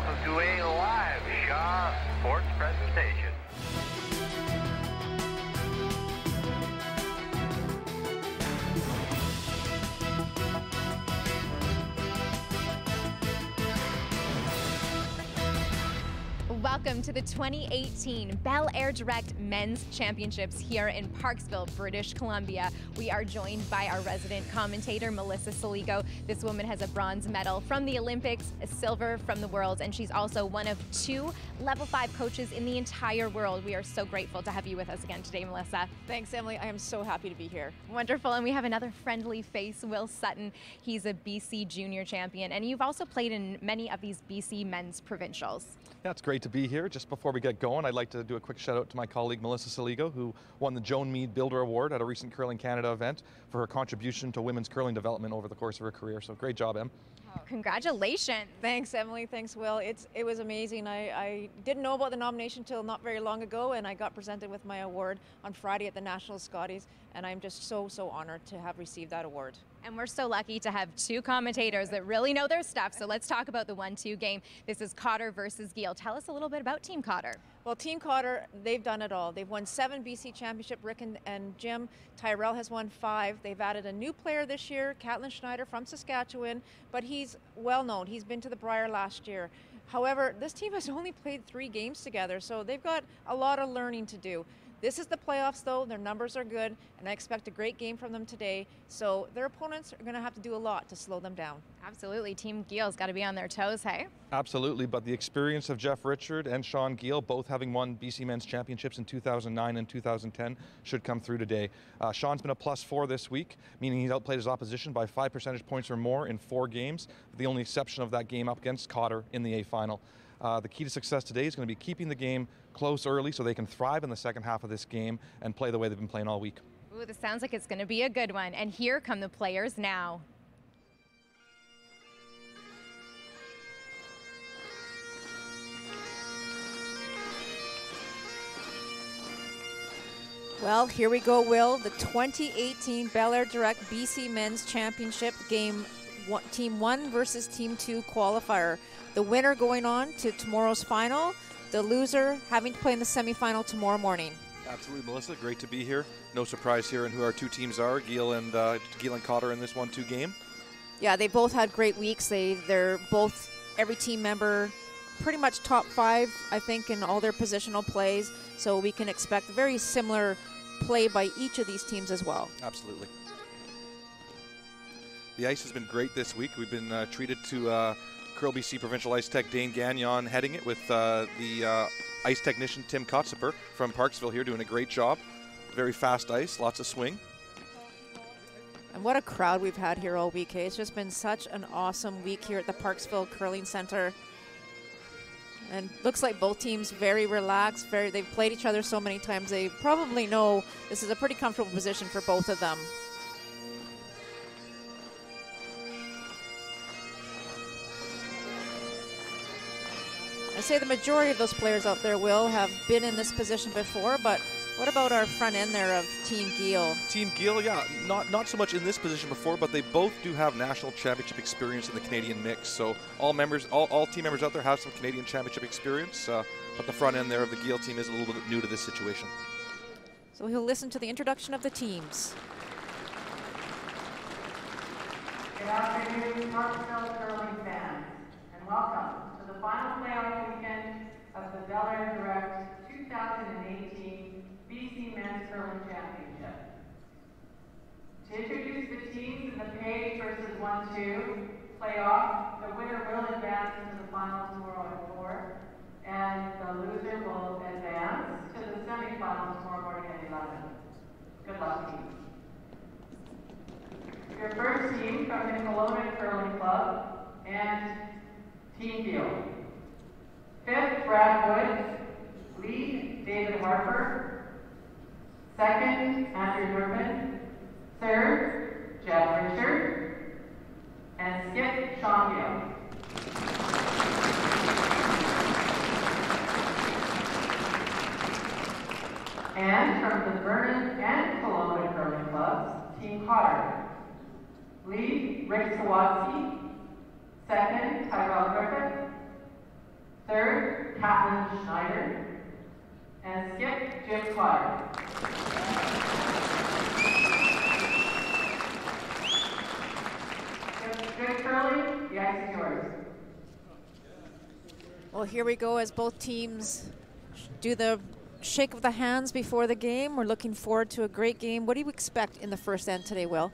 welcome to a live Shaw Sports presentation. Welcome to the 2018 belairdirect Men's Championships here in Parksville, British Columbia. We are joined by our resident commentator, Melissa Saligo. This woman has a bronze medal from the Olympics, a silver from the Worlds, and she's also one of 2 level 5 coaches in the entire world. We are so grateful to have you with us again today, Melissa. Thanks, Emily. I am so happy to be here. Wonderful. And we have another friendly face, Will Sutton. He's a BC junior champion, and you've also played in many of these BC men's provincials. Yeah, it's great to be here. Just before we get going, I'd like to do a quick shout out to my colleague Melissa Saligo, who won the Joan Mead Builder Award at a recent Curling Canada event for her contribution to women's curling development over the course of her career. So great job, Em. Oh, congratulations. Thanks, Emily. Thanks, Will. It was amazing. I didn't know about the nomination till not very long ago, and I got presented with my award on Friday at the National Scotties, and I'm just so honored to have received that award. And we're so lucky to have 2 commentators that really know their stuff. So let's talk about the 1-2 game. This is Cotter versus Geall. Tell us a little bit about Team Cotter. Well, Team Cotter, they've done it all. They've won 7 BC Championship, Rick and Jim. Tyrell has won 5. They've added a new player this year, Catlin Schneider from Saskatchewan, but he's well known. He's been to the Brier last year. However, this team has only played 3 games together, so they've got a lot of learning to do. This is the playoffs, though. Their numbers are good, and I expect a great game from them today. So their opponents are going to have to do a lot to slow them down. Absolutely. Team Geall's got to be on their toes, hey? Absolutely, but the experience of Jeff Richard and Sean Geall, both having won BC Men's Championships in 2009 and 2010, should come through today. Sean's been a +4 this week, meaning he's outplayed his opposition by 5 percentage points or more in 4 games, the only exception of that game up against Cotter in the A final. The key to success today is going to be keeping the game close early so they can thrive in the second half of this game and play the way they've been playing all week. Ooh, this sounds like it's going to be a good one. And here come the players now. Well, here we go, Will. The 2018 belairdirect BC Men's Championship game, Team 1 versus Team 2 qualifier. The winner going on to tomorrow's final, the loser having to play in the semifinal tomorrow morning. Absolutely, Melissa. Great to be here. No surprise here in who our 2 teams are, Geall and Cotter in this 1-2 game. Yeah, they both had great weeks. They're both, every team member, pretty much top 5, I think, in all their positional plays. So we can expect very similar play by each of these teams as well. Absolutely. The ice has been great this week. We've been treated to Curl BC Provincial Ice Tech Dane Gagnon heading it with the ice technician Tim Kotzeper from Parksville here doing a great job. Very fast ice, lots of swing. And what a crowd we've had here all week. It's just been such an awesome week here at the Parksville Curling Center. And looks like both teams very relaxed. They've played each other so many times. They probably know this is a pretty comfortable position for both of them. I say the majority of those players out there, Will, have been in this position before, but what about our front end there of Team Geall? Team Geall, yeah, not so much in this position before, but they both do have national championship experience in the Canadian mix. So all team members out there have some Canadian championship experience, but the front end there of the Geall team is a little bit new to this situation. So we'll listen to the introduction of the teams. Good afternoon, Parksville curling fans, and welcome to the final playoff weekend of the belairdirect 2018 BC Men's Curling Championship. To introduce the teams in the Page versus 1-2 playoff, the winner will advance into the final tomorrow at 4, and the loser will advance to the semifinals tomorrow morning at 11. Good luck, teams. Your first team from the Kelowna Curling Club and Team Geall. 5th, Brad Woods. Lead, David Harper. 2nd, Andrew Durban. 3rd, Jeff Richard. And skip, Sean Geall. And from the Vernon and Kelowna Curling Clubs, Team Cotter. Lead, Rick Sawatsky. 2nd, Tyrell Griffith. Third, Catlin Schneider. And skip, Jim Cotter. Good curling, the ice is yours. Well, here we go as both teams do the shake of the hands before the game. We're looking forward to a great game. What do you expect in the first end today, Will?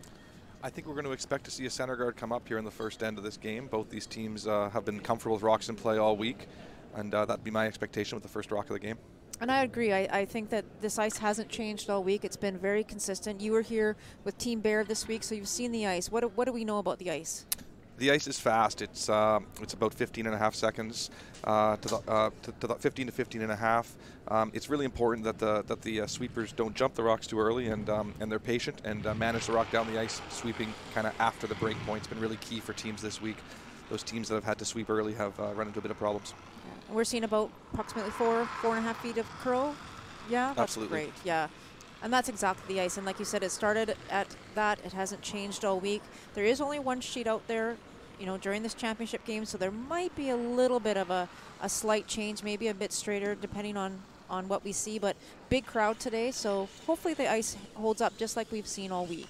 I think we're going to expect to see a center guard come up here in the first end of this game. Both these teams have been comfortable with rocks in play all week, and that'd be my expectation with the first rock of the game. And I agree. I think that this ice hasn't changed all week. It's been very consistent. You were here with Team Bear this week, so you've seen the ice. What do we know about the ice? The ice is fast. It's about 15 and a half seconds to the 15 to 15 and a half. It's really important that the sweepers don't jump the rocks too early, and they're patient and manage the rock down the ice, sweeping kind of after the break point. It's been really key for teams this week. Those teams that have had to sweep early have run into a bit of problems. Yeah. We're seeing about approximately 4.5 feet of curl. Yeah, that's Absolutely. Great. Yeah. And that's exactly the ice. And like you said, it started at that. It hasn't changed all week. There is only one sheet out there, you know, during this championship game, so there might be a little bit of a slight change, maybe a bit straighter, depending on what we see. But big crowd today, so hopefully the ice holds up just like we've seen all week.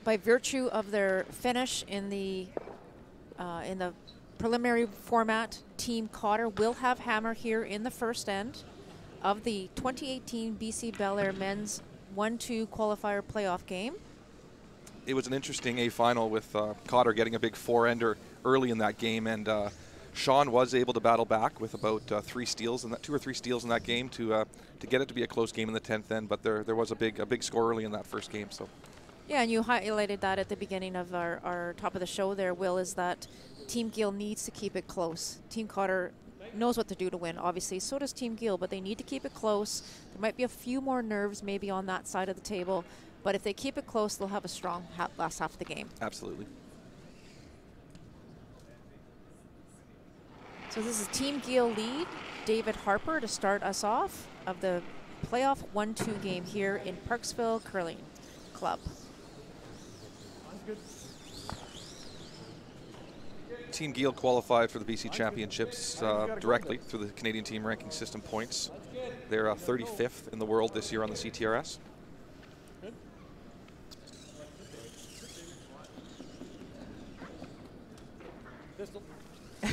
By virtue of their finish in the preliminary format, Team Cotter will have hammer here in the first end of the 2018 BC Belair Men's 1-2 qualifier playoff game. It was an interesting A final with Cotter getting a big four-ender early in that game, and Sean was able to battle back with about 3 steals in that, 2 or 3 steals in that game to get it to be a close game in the 10th end. But there was a big score early in that first game. So. Yeah, and you highlighted that at the beginning of our top of the show there, Will, is that Team Geall needs to keep it close. Team Cotter knows what to do to win, obviously. So does Team Geall, but they need to keep it close. There might be a few more nerves maybe on that side of the table, but if they keep it close, they'll have a strong last half of the game. Absolutely. So this is Team Geall lead, David Harper to start us off of the playoff 1-2 game here in Parksville Curling Club. Team Geall qualified for the BC Championships directly through the Canadian team ranking system points. They're 35th in the world this year on the CTRS.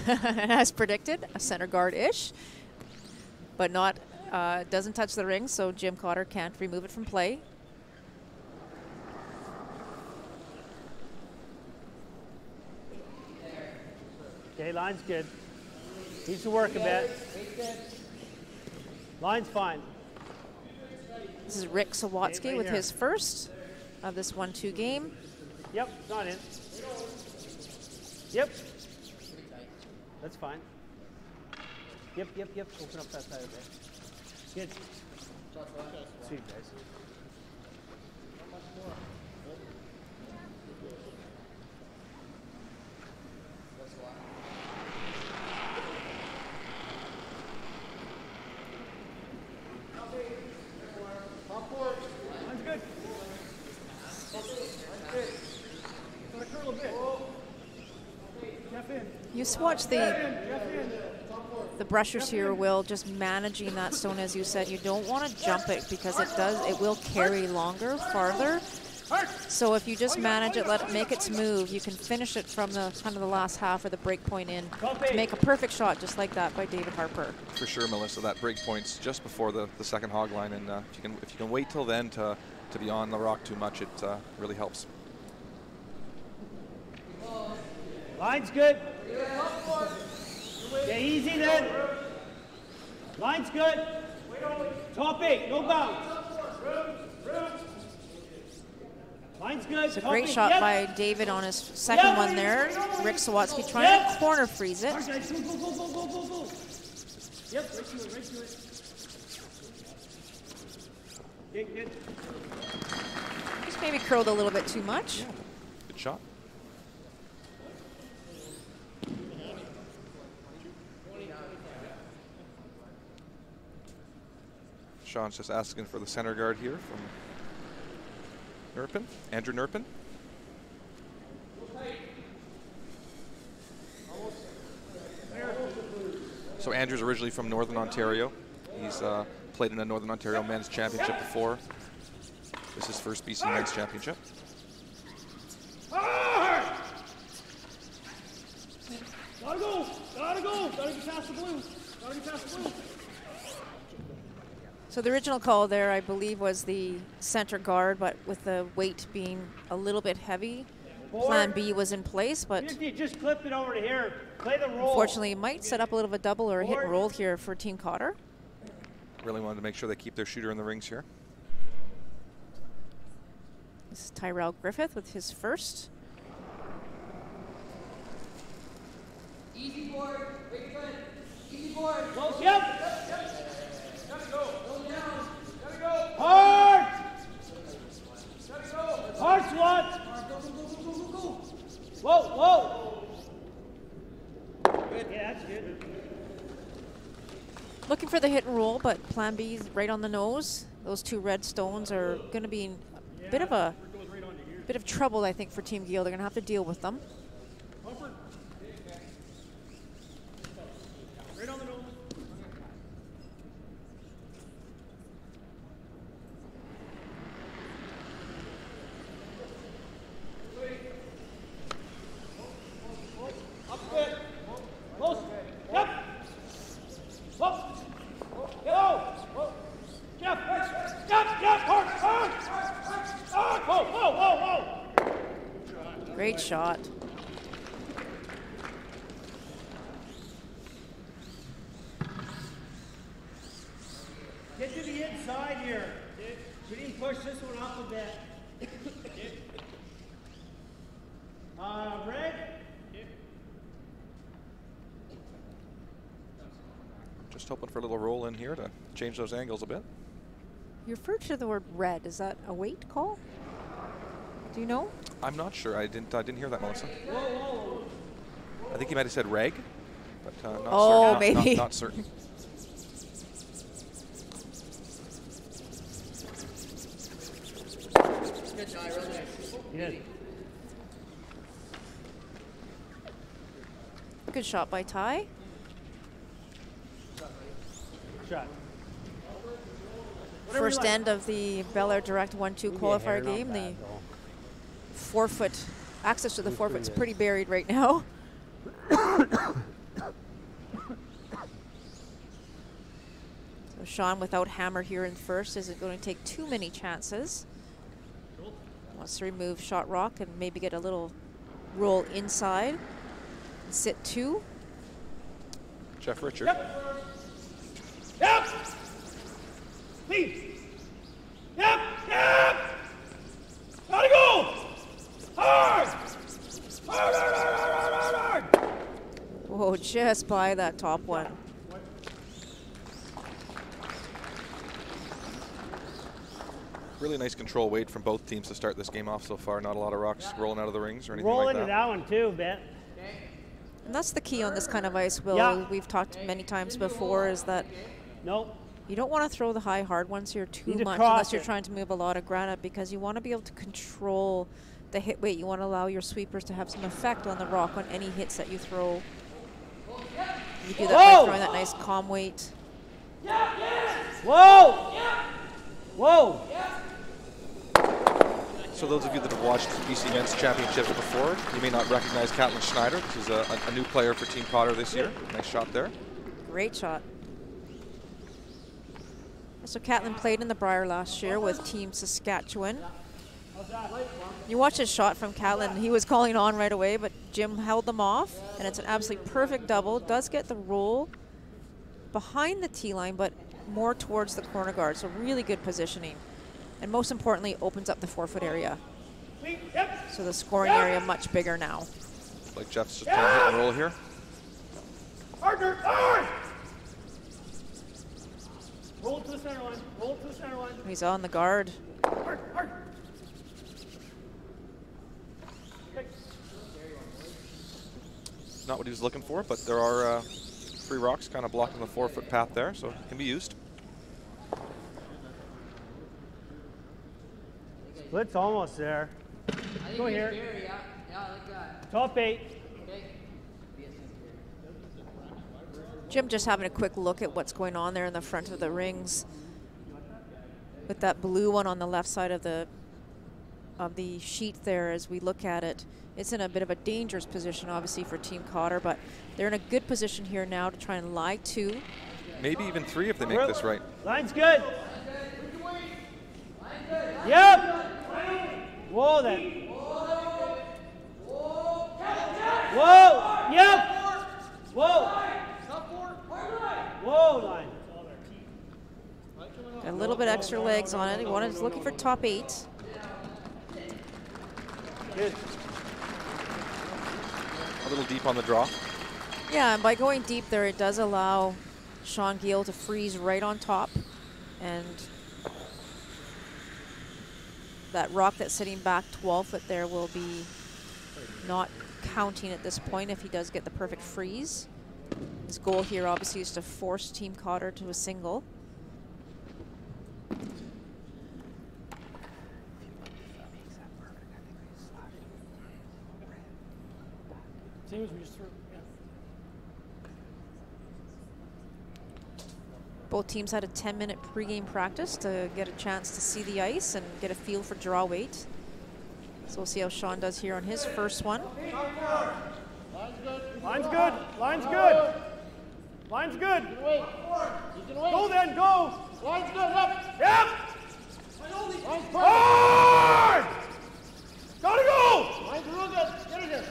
As predicted, a center guard-ish, but not doesn't touch the ring, so Jim Cotter can't remove it from play. Okay, line's good. Needs to work a bit. Line's fine. This is Rick Sawatsky with his first of this 1-2 game. Yep, not in. Yep. That's fine. Yep. Open up that side of it. Good. See you guys. You just watch the brushers here, Will, just managing that stone, as you said. You don't want to jump it because it will carry longer, farther. So if you just manage it, let it make its move, you can finish it from the kind of the last half or the break point in to make a perfect shot just like that by David Harper. For sure, Melissa, that break point's just before the second hog line, and if you can wait till then to be on the rock too much, it really helps. Line's good. Yeah, easy then. Line's good. Top 8, no bounce. Line's good. It's a great shot by David on his second one there. Rick Sawatsky trying to corner freeze it. Go. Yep, right to it. Good. Just maybe curled a little bit too much. Yeah, good shot. Sean's just asking for the center guard here from Andrew Nurpin. So Andrew's originally from Northern Ontario. He's played in a Northern Ontario Men's Championship before. This is his first BC Men's Championship. Gotta go! Gotta go! Gotta get past the blue! Gotta get past the blue! So the original call there, I believe, was the center guard, but with the weight being a little bit heavy, plan B was in place, but Just clip it over to here. Play the roll. unfortunately it might set up a little bit of a double or a hit and roll here for Team Cotter. Really wanted to make sure they keep their shooter in the rings here. This is Tyrell Griffith with his first. Easy board, very good. Easy board. Close, yep. Gotta go. Go down. Gotta go. Hard. Gotta go. Hard swat. Go. Whoa, whoa. Good. Yeah, that's good. Looking for the hit and roll, but plan B is right on the nose. Those two red stones are going to be in a bit of trouble, I think, for Team Geall. They're going to have to deal with them. Right on the nose. Up a bit. Close. Yep. Whoop. Go. Jeff. Stop. Hard. Whoa, whoa, whoa. Great shot. Get to the inside here. We need to push this one up a bit. Red? Just hoping for a little roll in here to change those angles a bit. You referred to the word red. Is that a weight call? Do you know? I'm not sure. I didn't hear that, Melissa. I think he might have said reg, but not certain. Maybe. Not certain. Good try, real nice. Good. Good shot by Ty. Shot. First end of the belairdirect 1-2 qualifier game. The 4-foot, access to the 4-foot's pretty buried right now. So Sean, without hammer here in first, isn't going to take too many chances. Wants to remove shot rock and maybe get a little roll inside. And sit 2. Jeff Richard. Yep. Lead. Yep. Gotta go. Hard. Whoa, just by that top one. Really nice control weight from both teams to start this game off so far. Not a lot of rocks rolling out of the rings or anything Roll like into that. that one too, Ben. And that's the key on this kind of ice, Will. Yeah. We've talked many times before, is that Nope. you don't want to throw the high hard ones here too Need to much cross unless you're it. trying to move a lot of granite, because you want to be able to control the hit weight. You want to allow your sweepers to have some effect on the rock on any hits that you throw. You do that by throwing that nice calm weight. Whoa. Whoa. So those of you that have watched the BC Men's Championship before, you may not recognize Caitlin Schneider. This is a new player for Team Cotter this year. Nice shot there. Great shot. So Caitlin played in the Brier last year with Team Saskatchewan. You watch his shot from Caitlin. He was calling on right away, but Jim held them off, and it's an absolutely perfect double. Does get the roll behind the tee line, but more towards the corner guard, so really good positioning. And most importantly, opens up the 4-foot area. So the scoring area much bigger now. Like Jeff's just playing hit and roll here. Roll to the center line. Roll to the center line. He's on the guard. Not what he was looking for, but there are 3 rocks kind of blocking the 4-foot path there, so it can be used. Split's almost there. Go here. Yeah, like that. Top 8. Okay. Jim just having a quick look at what's going on there in the front of the rings. With that blue one on the left side of the sheet there, as we look at it, it's in a bit of a dangerous position, obviously, for Team Cotter, but they're in a good position here now to try and lie 2. Maybe even 3 if they make this right. Line's good. Yep. Whoa, then. Whoa. Yep. Whoa. Whoa, line. Got a little bit extra legs on it. He's looking for top 8. Good. A little deep on the draw. Yeah, and by going deep there, it does allow Sean Geall to freeze right on top. And that rock that's sitting back 12 foot there will be not counting at this point if he does get the perfect freeze. His goal here obviously is to force Team Cotter to a single. Same as we just threw. Yeah. Both teams had a 10-minute pregame practice to get a chance to see the ice and get a feel for draw weight. So we'll see how Sean does here on his first one. Line's good. Line's good. Line's good. Go then, go. Line's good, up. Yep. Line's perfect. Hard. Gotta go. Line's real good. Get it here.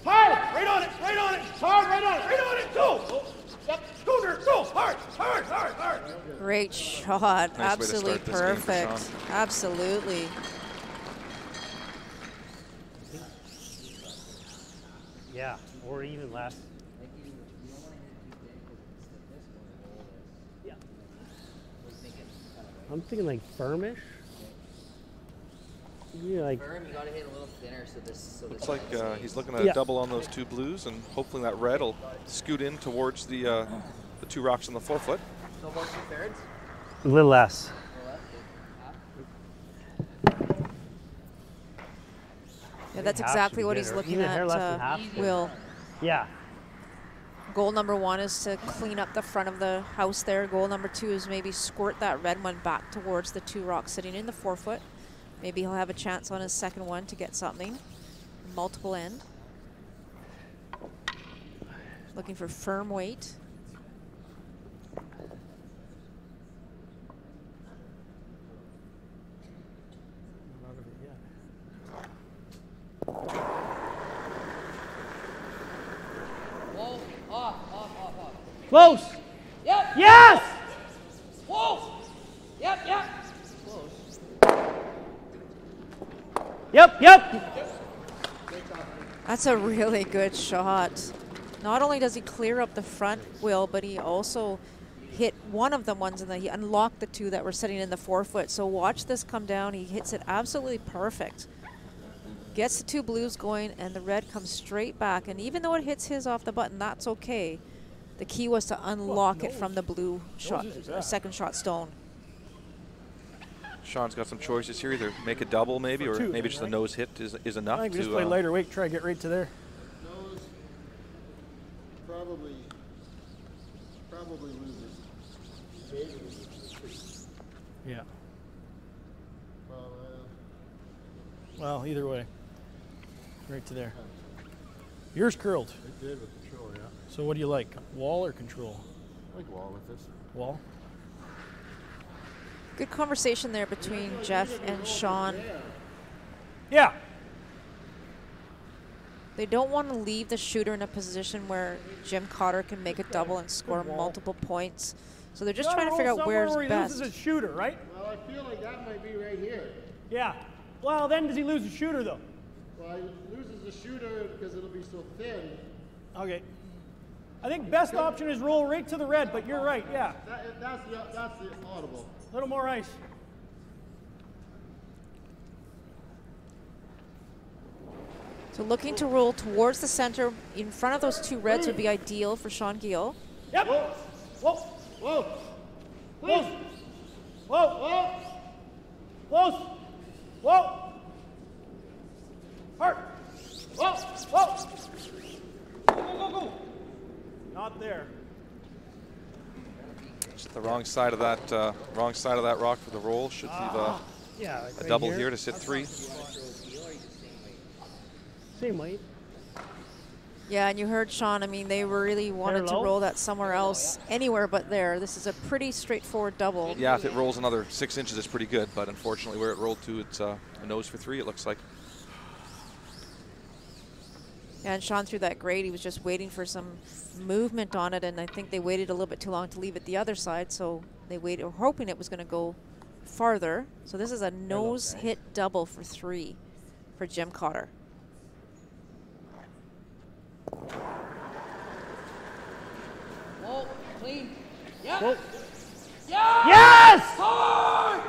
Hard. Right on it. Right on it. Hard, right on it. Right on it. Go. Yep. Go there. Go. Hard. Hard. Hard. Hard. Great shot. Nice way to Absolutely start this game for perfect. Sean. Absolutely. Yeah, or even less. Yeah. I'm thinking like firmish. Yeah, like Firm, you gotta hit a little thinner so this. Looks like he's looking to double on those 2 blues, and hopefully that red will scoot in towards the 2 rocks on the 4 foot. So about 2/3. a little less. Yeah, that's Half exactly should be what good, he's or looking even a hair at, less than half. Will. Yeah. Goal number 1 is to clean up the front of the house there. Goal number 2 is maybe squirt that red one back towards the 2 rocks sitting in the 4 foot. Maybe he'll have a chance on his second one to get something. Multiple end. Looking for firm weight. Whoa, off. Close. Yep. Yes. Whoa. Yep. Yep. That's a really good shot. Not only does he clear up the front, Will, but he also hit one of the ones and he unlocked the 2 that were sitting in the 4 foot. So watch this come down. He hits it absolutely perfect. Gets the 2 blues going, and the red comes straight back. And even though it hits his off the button, that's okay. The key was to unlock it from the blue shot, second shot stone. Sean's got some choices here. Either make a double maybe, or maybe just the nose hit is enough I think we just to play lighter weight, try to get right to there. Nose probably loses. Yeah. Well, Well, either way. Right to there. Yours curled. it did with control, yeah. So what do you like? Wall or control? I like wall with this. Wall. Good conversation there between Jeff and Sean. Yeah. They don't want to leave the shooter in a position where Jim Cotter can make a double and score multiple points. So they're just trying to figure out where's where he best. loses a shooter, right? Well, I feel like that might be right here. Yeah. Well, then does he lose a shooter though? Well, he loses the shooter because it'll be so thin. Okay. I think best option is roll right to the red, but you're right. Yeah. That's the audible. A little more ice. So looking to roll towards the center in front of those 2 reds would be ideal for Sean Geall. Yep. Whoa. Whoa! Close. Whoa. Close. Whoa. Hard. Whoa. Go. Not there. The wrong side of that rock for the roll. Should leave a right double here to sit 3. Same weight. Yeah, and you heard Sean, I mean, they really wanted to roll that somewhere else, anywhere but there. This is a pretty straightforward double. Yeah, if it rolls another 6 inches, it's pretty good, but unfortunately where it rolled to, it's a nose for 3, it looks like. Yeah, and Sean threw that great. He was just waiting for some movement on it, and I think they waited a little bit too long to leave it the other side, so they waited, hoping it was going to go farther. So this is a nose hit double for 3 for Jim Cotter. Whoa, clean. Yep. Whoa. Yeah. Yes! Hard!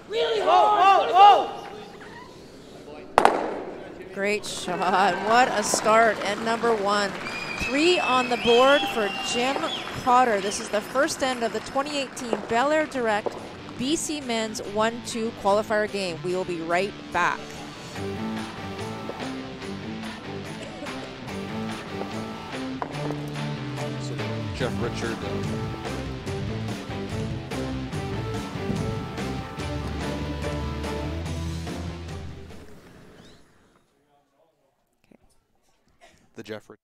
Really Whoa, hard! whoa, whoa! Great shot. What a start at number 1. 3 on the board for Jim Cotter. This is the first end of the 2018 belairdirect BC Men's 1-2 qualifier game. We will be right back. So Jeff Richard. The Jeff Richard.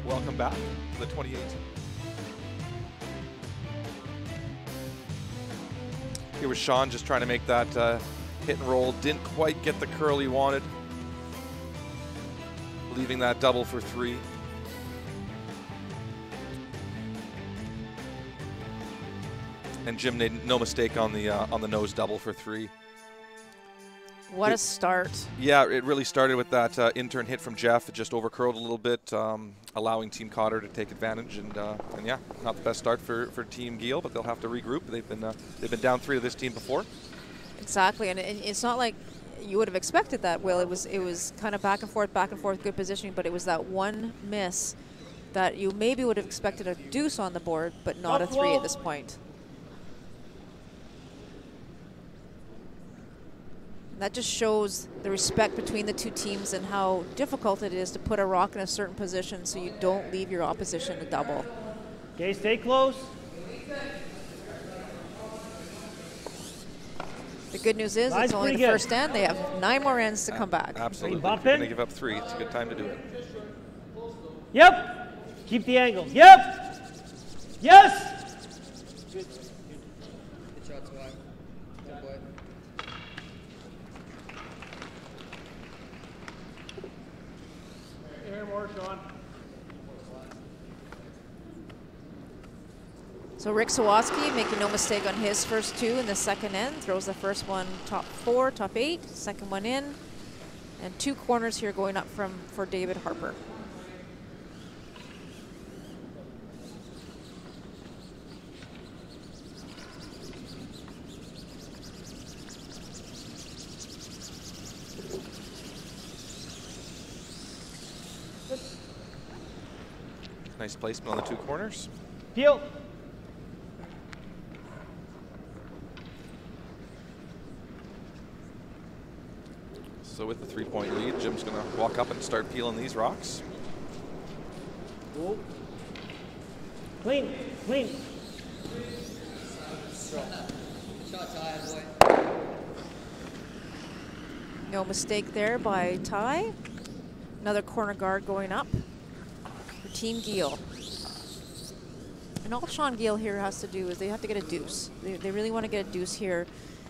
Welcome back to the 2018. Here was Sean just trying to make that hit and roll. Didn't quite get the curl he wanted. Leaving that double for 3. And Jim made no mistake on the nose double for 3. What a start. Yeah, it really started with that intern hit from Jeff. It just overcurled a little bit, allowing Team Cotter to take advantage. And yeah, not the best start for Team Geall, but they'll have to regroup. They've been down 3 to this team before. Exactly, and it's not like you would have expected that, Will. It was kind of back and forth, good positioning, but it was that one miss that you maybe would have expected a deuce on the board, but not a 3 at this point. That just shows the respect between the two teams and how difficult it is to put a rock in a certain position so you don't leave your opposition a double. Okay, stay close. The good news is it's only the first end. They have 9 more ends to come back. Absolutely. If you're going to give up 3, it's a good time to do it. Yep. Keep the angle. Yep. Yes. Good. Good shots, Wyatt. Good boy. Here more, Sean. So Rick Sawatsky making no mistake on his first 2 in the second end. Throws the first one top 4, top 8. Second one in. And 2 corners here going up for David Harper. Nice placement on the 2 corners. Peel. So with the 3-point lead, Jim's going to walk up and start peeling these rocks. Whoa. Clean, clean. Shot, Ty, boy. No mistake there by Ty. Another corner guard going up for Team Geall. And all Sean Geall here has to do is they have to get a deuce. They really want to get a deuce here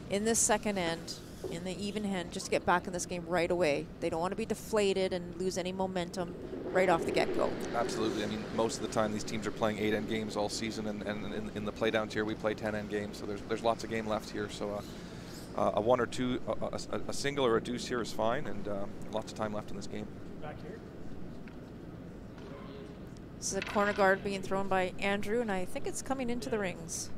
in this second end, in the even hand, just to get back in this game right away. They don't want to be deflated and lose any momentum right off the get-go. Absolutely. I mean, most of the time these teams are playing 8-end games all season, and in the play-down tier we play 10-end games, so there's lots of game left here. So a 1 or 2, a single or a deuce here is fine, and lots of time left in this game. Back here. This is a corner guard being thrown by Andrew, and I think it's coming into the rings.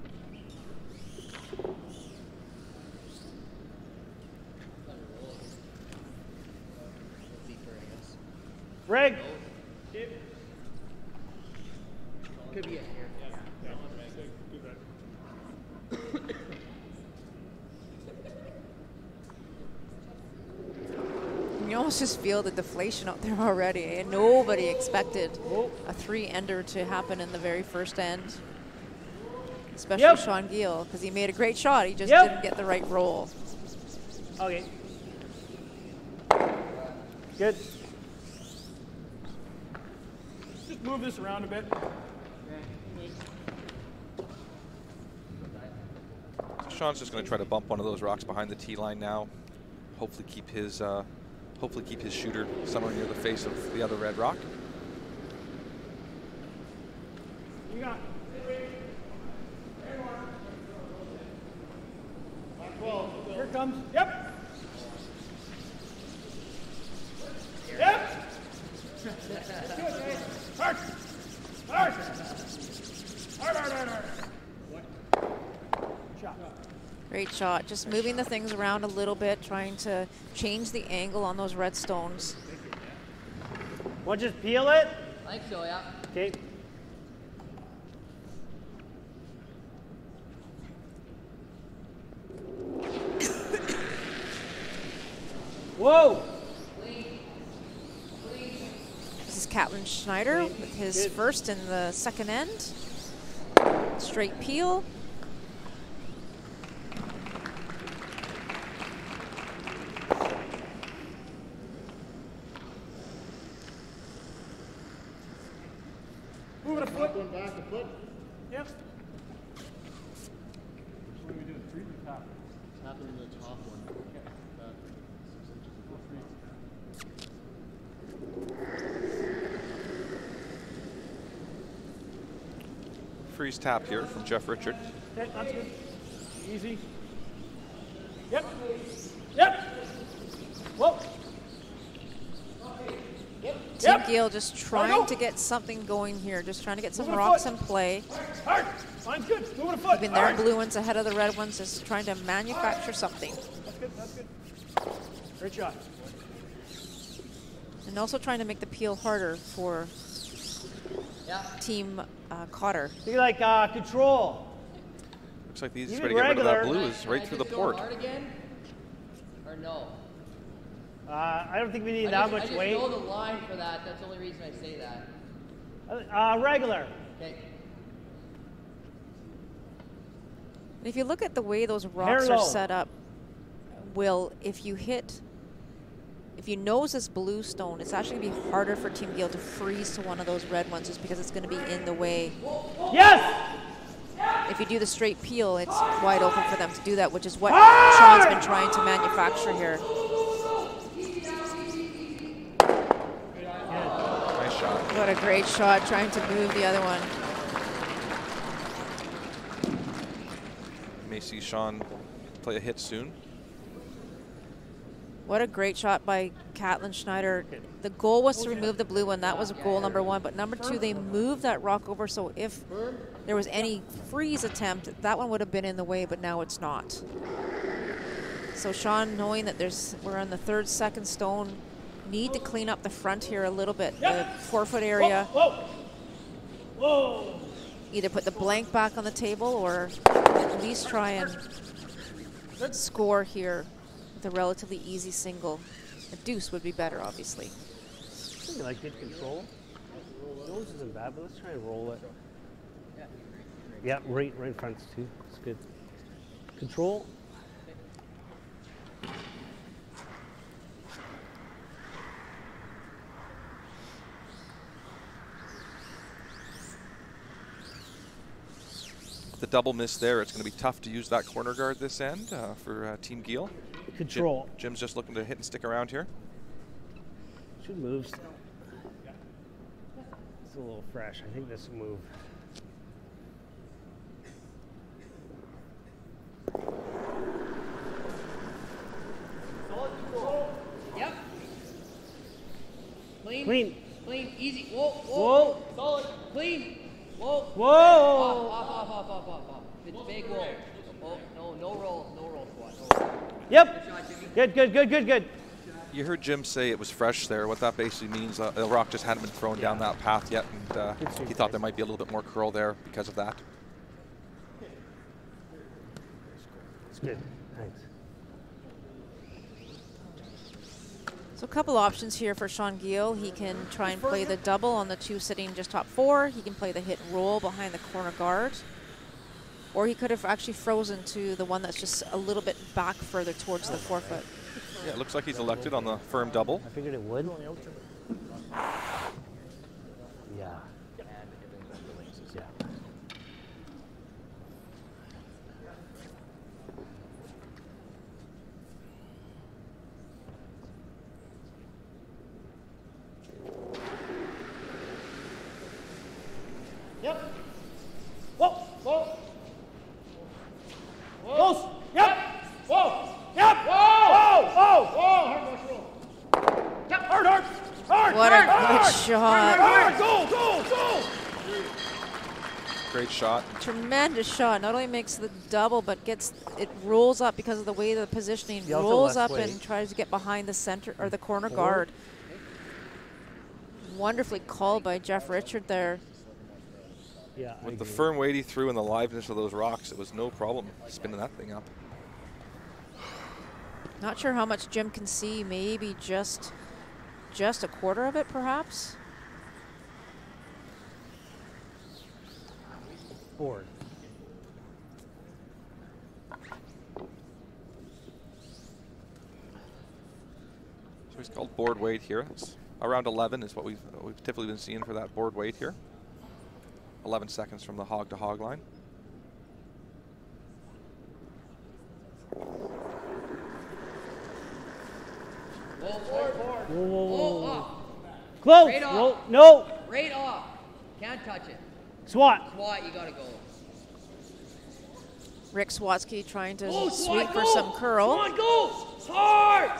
Rig. Could be it here. You almost just feel the deflation out there already, and nobody expected a 3-ender to happen in the very first end. Especially Sean Geall, because he made a great shot. He just didn't get the right roll. Okay. Good. Just move this around a bit. Sean's just going to try to bump one of those rocks behind the tee line now. Hopefully keep his shooter somewhere near the face of the other red rock. You got Here it comes. Yep. Yep. Hard. Hard. Hard, hard, hard, hard. Shot. Great shot. Just moving the things around a little bit, trying to change the angle on those red stones. Want to just peel it? I think so, yeah. Okay. Whoa! This is Catlin Schneider with his first in the second end. Straight peel. Move it a foot. Going back a foot. Yep. What are we doing? 3 to the top. Tap it in the top one. Back 6 inches above 3. Freeze tap here from Jeff Richard. Okay, that's good. Easy. Yep. Yep. Whoa. Tim Geall just trying to get something going here, just trying to get some rocks in play. Hard. Line's good. Move it a foot. Keeping their blue ones ahead of the red ones, just trying to manufacture something. That's good. That's good. Great shot. And also trying to make the peel harder for Team Cotter. Be like control. Looks like the easiest Even way to get rid of that regular. blue is right through the port. Hard again? Or no? I don't think we need that much weight. I just know the line for that. That's the only reason I say that. Regular. Okay. And if you look at the way those rocks are set up, Will, if you nose this blue stone, it's actually going to be harder for Team Geall to freeze to one of those red ones just because it's going to be in the way. Yes! If you do the straight peel, it's wide open for them to do that, which is what Sean's been trying to manufacture here. Nice shot. What a great shot, trying to move the other one. You may see Sean play a hit soon. What a great shot by Catlin Schneider. The goal was to remove the blue one. That was goal number 1. But number 2, they moved that rock over, so if there was any freeze attempt, that one would have been in the way, but now it's not. So Sean, knowing that we're on the 3rd, 2nd stone, need to clean up the front here a little bit, the 4-foot area. Whoa. Either put the blank back on the table or at least try and score here with a relatively easy single. A deuce would be better, obviously. Something like good control. Nose isn't bad, but let's try and roll it. Yeah, right in front too. It's good. Control. The double miss there, it's going to be tough to use that corner guard this end for Team Geall. Control. Jim's just looking to hit and stick around here. Should move still. It's a little fresh. I think this will move. Yep. Clean. Clean. Clean. Easy. Whoa. Whoa. Solid. clean. Whoa. Whoa! Off. It's big wall. Oh, no roll, squad. No roll. Yep. Good shot, Jimmy. Good. You heard Jim say it was fresh there. What that basically means, the rock just hadn't been thrown down that path yet, and he thought there might be a little bit more curl there because of that. It's good. Thanks. So a couple options here for Sean Geall. He can try and play the double on the two sitting just top four. He can play the hit and roll behind the corner guard. Or he could have actually frozen to the one that's just a little bit back further towards the forefoot. Yeah, it looks like he's elected on the firm double. I figured it would. Yeah. Yep. Whoa. Close. Yep. Whoa. Yep. Whoa. Hard rush roll. Yep. Hard. What a good shot. Hard. Goal. Great shot. Tremendous shot. Not only makes the double, but it rolls up because of the way the positioning Yeah, rolls left up way. and tries to get behind the center or the corner guard. Wonderfully called by Jeff Richard there. Yeah. With the firm weight he threw and the liveness of those rocks, it was no problem spinning that thing up. Not sure how much Jim can see. Maybe just a quarter of it, perhaps. Board. So he's called board weight here. It's around 11 is what we've typically been seeing for that board weight here. 11 seconds from the hog to hog line. Whoa. Off. Close. Right off. Whoa. No. Right off. Can't touch it. Swat. Swat, you gotta go. Rick Swatsky trying to Oh, sweep Swat, for go! some curl. Come on, go! Hard!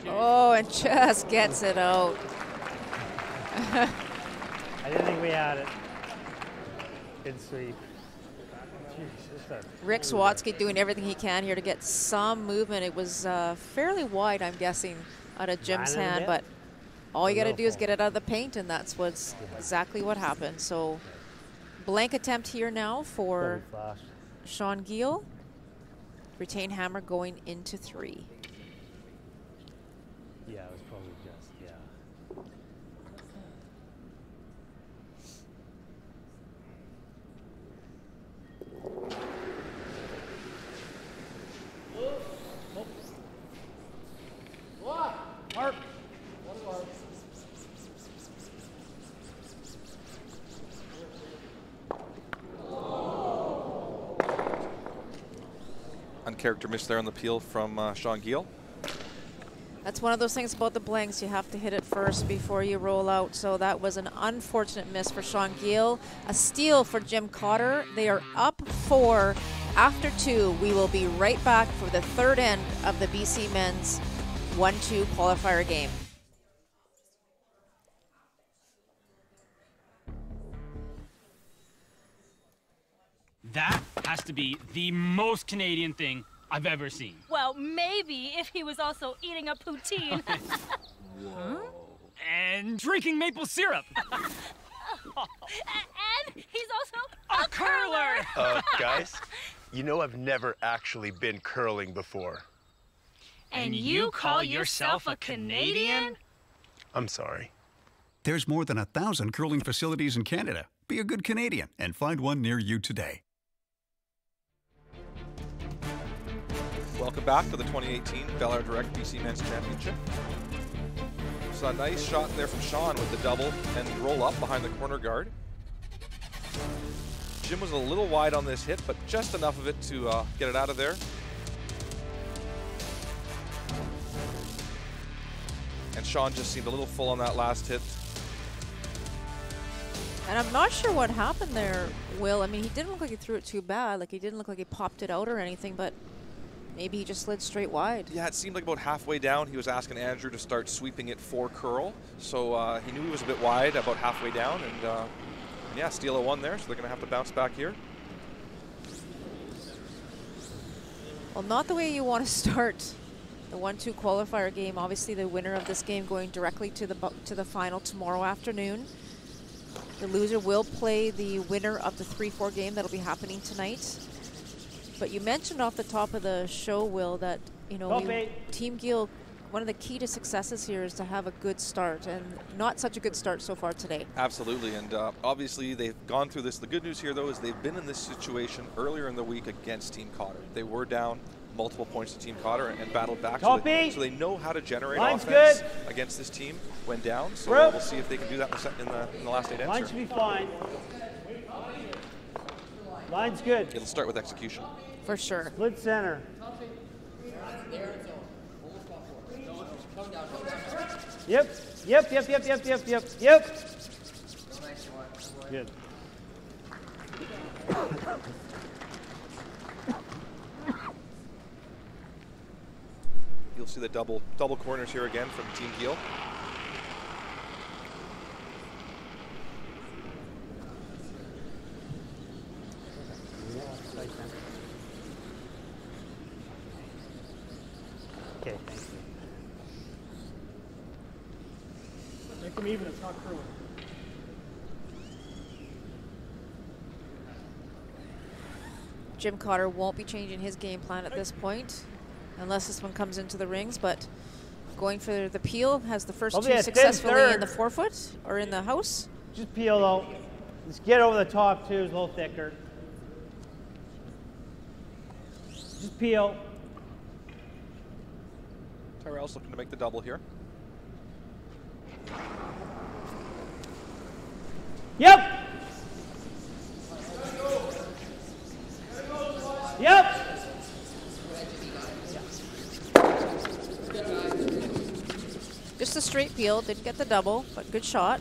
Oh, and just gets it out. I didn't think we had it. Good sweep. Rick Swatsky doing everything he can here to get some movement. It was fairly wide, I'm guessing, out of Jim's Nine and a hand, bit? but all you got to No do is fault. get it out of the paint, and that's what's exactly what happened. So blank attempt here now for Flash. Sean Geall. Retain hammer going into 3. Yeah, it was probably just, yeah. Hard. Uncharacter miss there on the peel from Sean Geall. That's one of those things about the blanks. You have to hit it first before you roll out. So that was an unfortunate miss for Sean Geall. A steal for Jim Cotter. They are up 4 after 2. We will be right back for the third end of the BC men's 1-2 qualifier game. That has to be the most Canadian thing I've ever seen. Well, maybe if he was also eating a poutine. And drinking maple syrup. And he's also a curler. Guys, you know I've never actually been curling before. And you call yourself a Canadian? I'm sorry. There's more than 1,000 curling facilities in Canada. Be a good Canadian and find one near you today. Welcome back to the 2018 belairdirect BC Men's Championship. So a nice shot there from Sean with the double and the roll up behind the corner guard. Jim was a little wide on this hit, but just enough of it to get it out of there. And Sean just seemed a little full on that last hit. And I'm not sure what happened there, Will. I mean, he didn't look like he threw it too bad. Like, he didn't look like he popped it out or anything, but Maybe he just slid straight wide. Yeah, it seemed like about halfway down he was asking Andrew to start sweeping it for curl. So he knew he was a bit wide about halfway down, and yeah, steal a 1 there, so they're going to have to bounce back here. Well, not the way you want to start the 1-2 qualifier game. Obviously, the winner of this game going directly to the final tomorrow afternoon. The loser will play the winner of the 3-4 game that'll be happening tonight. But you mentioned off the top of the show, Will, that Team Geall, one of the key to successes here is to have a good start, and not such a good start so far today. Absolutely, and obviously they've gone through this. The good news here, though, is they've been in this situation earlier in the week against Team Cotter. They were down multiple points to Team Cotter and battled back. So they know how to generate offense against this team when down. So we'll see if they can do that in the last 8 ends. Line should be fine. Line's good. It'll start with execution. For sure. Split center. Yep. Good. You'll see the double corners here again from Team Geall. Okay, thank you. Make them even, it's not curling. Jim Cotter won't be changing his game plan at this point, unless this one comes into the rings, but going for the peel, has the first 2 successfully in the 4-foot or in the house. Just peel though. Just get over the top too, it's a little thicker. Just peel. Tyrell's looking to make the double here. Yep. Yep. Just a straight peel, didn't get the double, but good shot.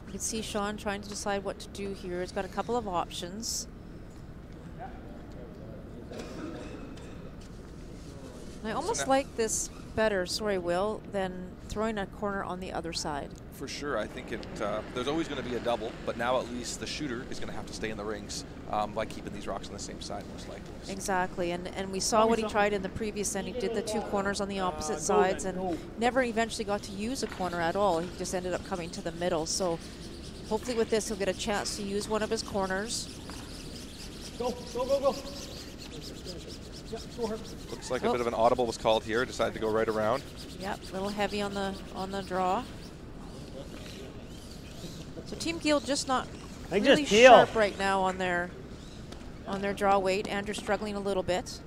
You can see Sean trying to decide what to do here. He's got a couple of options. I almost like this better, sorry Will, than throwing a corner on the other side. For sure, I think there's always going to be a double, but now at least the shooter is going to have to stay in the rings by keeping these rocks on the same side, most likely. Exactly, and we saw what he tried in the previous end. He did the 2 corners on the opposite sides and never eventually got to use a corner at all. He just ended up coming to the middle. So hopefully with this, he'll get a chance to use one of his corners. Go, go, go, go. Looks like a bit of an audible was called here. Decided to go right around. Yep, a little heavy on the draw. So Team Geall just not really sharp right now on their draw weight. Andrew's struggling a little bit.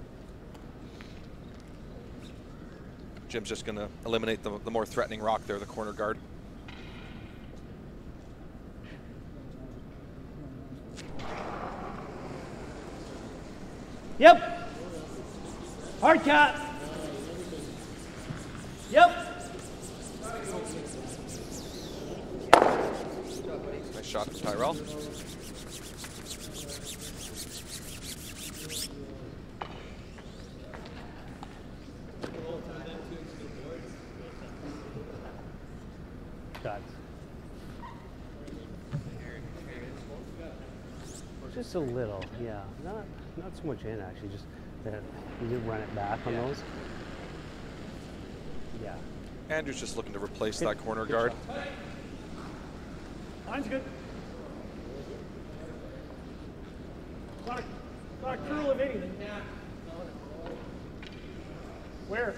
Jim's just going to eliminate the more threatening rock there, the corner guard. Yep. Hard cat. Yep. Nice shot from Tyrell. Shots. Just a little, yeah. Not so much in actually, just that you didn't run it back on those. Yeah. Andrew's just looking to replace that corner guard. Line's good. Not a curl of anything. Where?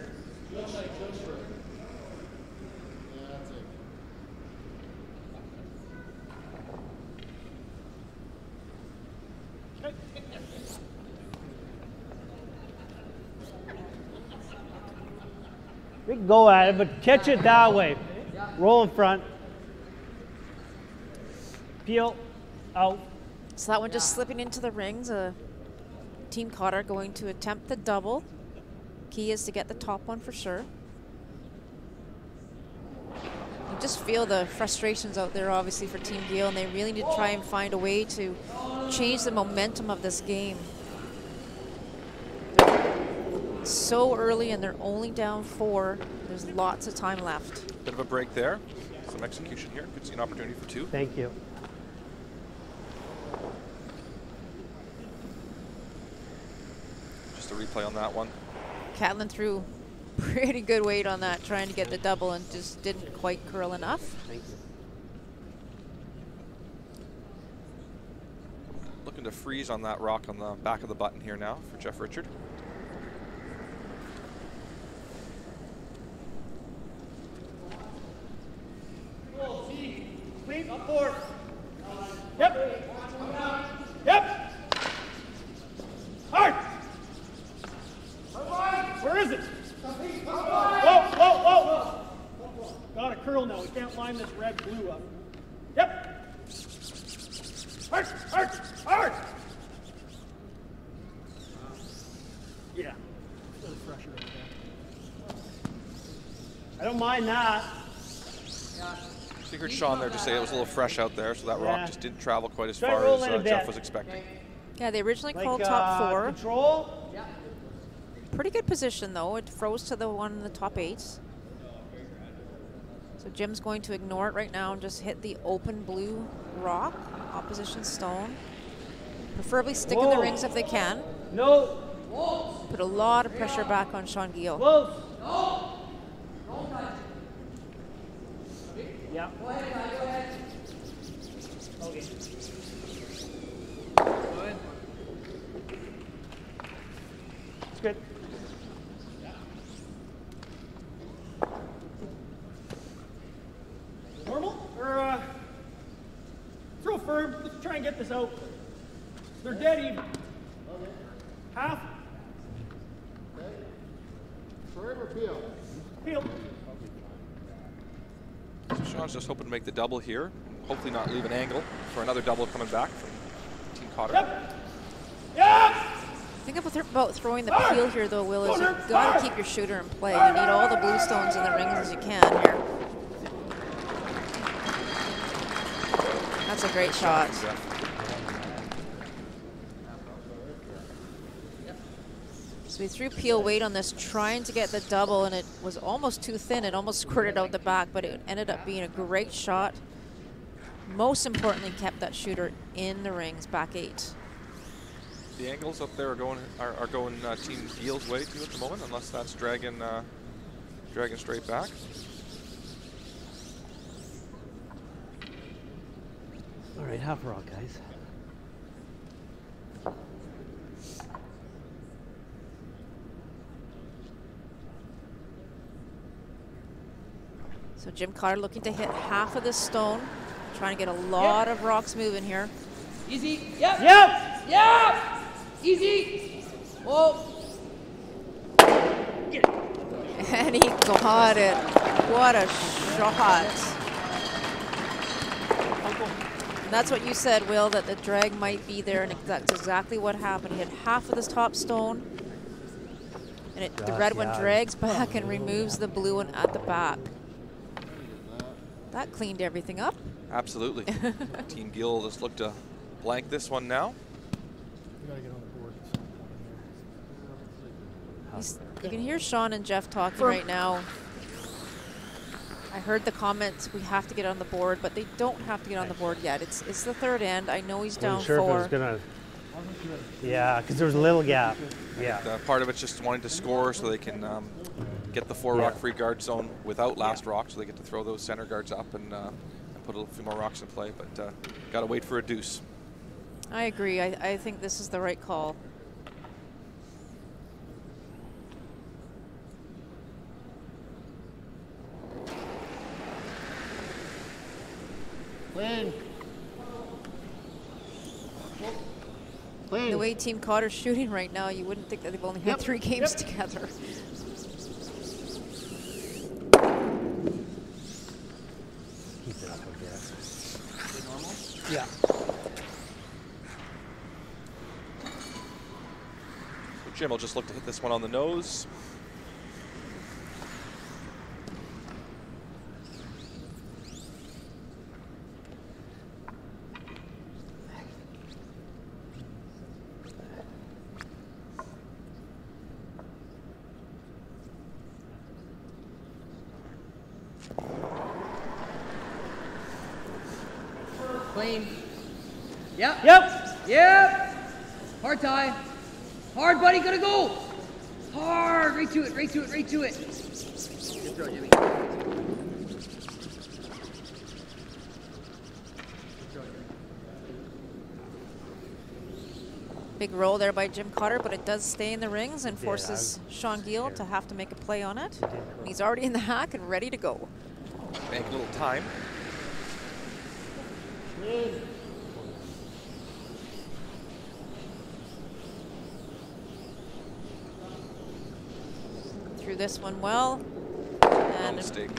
We can go at it, but catch it that way. Roll in front. Peel out. So that one just slipping into the rings. Team Cotter going to attempt the double. key is to get the top one for sure. You just feel the frustrations out there, obviously, for Team Geall, and they really need to try and find a way to change the momentum of this game. They're so early, and they're only down 4. There's lots of time left. Bit of a break there. Some execution here. Could see an opportunity for 2. Thank you. Just a replay on that one. Catlin threw pretty good weight on that, trying to get the double, and just didn't quite curl enough. Thank you. Looking to freeze on that rock on the back of the button here now for Jeff Richard. Clean, up forward. Yep. Yep. Hard. Where is it? Whoa, whoa, whoa. Got a curl now. We can't line this red blue up. Yep. Hard, hard, hard. Yeah. A little pressure right there. I don't mind that. So you heard Sean there just say it was a little fresh out there, so that rock just didn't travel quite as Try far rolling as a Jeff bit. was expecting. Yeah, they originally Like, called top 4. Control. Pretty good position, though. It froze to the one in the top 8. So Jim's going to ignore it right now and just hit the open blue rock, opposition stone. Preferably stick in the rings if they can. No. Put a lot of pressure back on Sean Geall. Close. Yeah. Go ahead, go ahead. Okay. Good. It's good. Normal? Or, throw firm. Let's try and get this out. They're dead even. Half. Firm or peel? Peel. So Sean's just hoping to make the double here. Hopefully not leave an angle for another double coming back from Team Cotter. Yep. Yep. Think about throwing the peel here, though, Will, is you've got to keep your shooter in play. You need all the blue stones in the rings as you can here. That's a great shot. So we threw peel weight on this, trying to get the double, and it was almost too thin. It almost squirted out the back, but it ended up being a great shot. Most importantly, kept that shooter in the rings, back 8. The angles up there are going Team Geall's way too at the moment, unless that's dragging straight back. All right, half rock, guys. So Jim Cotter looking to hit half of this stone, trying to get a lot of rocks moving here. Easy. Yep. Yep. Yep. Easy. Whoa. And he got it. What a shot. And that's what you said, Will, that the drag might be there, and that's exactly what happened. He had half of this top stone, and the red one drags back and removes the blue one at the back. That cleaned everything up. Absolutely. Team Geall just looked to blank this one now. You gotta get on the board at some point here. You can hear Sean and Jeff talking right now. I heard the comments, we have to get on the board, but they don't have to get on the board yet. It's the third end. I know he's down 4. If it was gonna, yeah, because there's a little gap. Yeah. Part of it's just wanting to score so they can get the 4 rock free guard zone without last rock, so they get to throw those center guards up and put a few more rocks in play. But got to wait for a deuce. I agree. I think this is the right call. Clean. The way Team Cotter's shooting right now, you wouldn't think that they've only had 3 games together. Keep it up, I guess. Is it normal? Yeah. So Jim will just look to hit this one on the nose. Clean. Yep. Yep. Yep. Hard tie. Hard, buddy. Gotta go. Hard. Right to it. Right to it. Right to it. Good throw, Jimmy. Big roll there by Jim Cotter, but it does stay in the rings and forces Sean Geall to have to make a play on it. He's already in the hack and ready to go. Make a little time. Through this one well. And no mistake.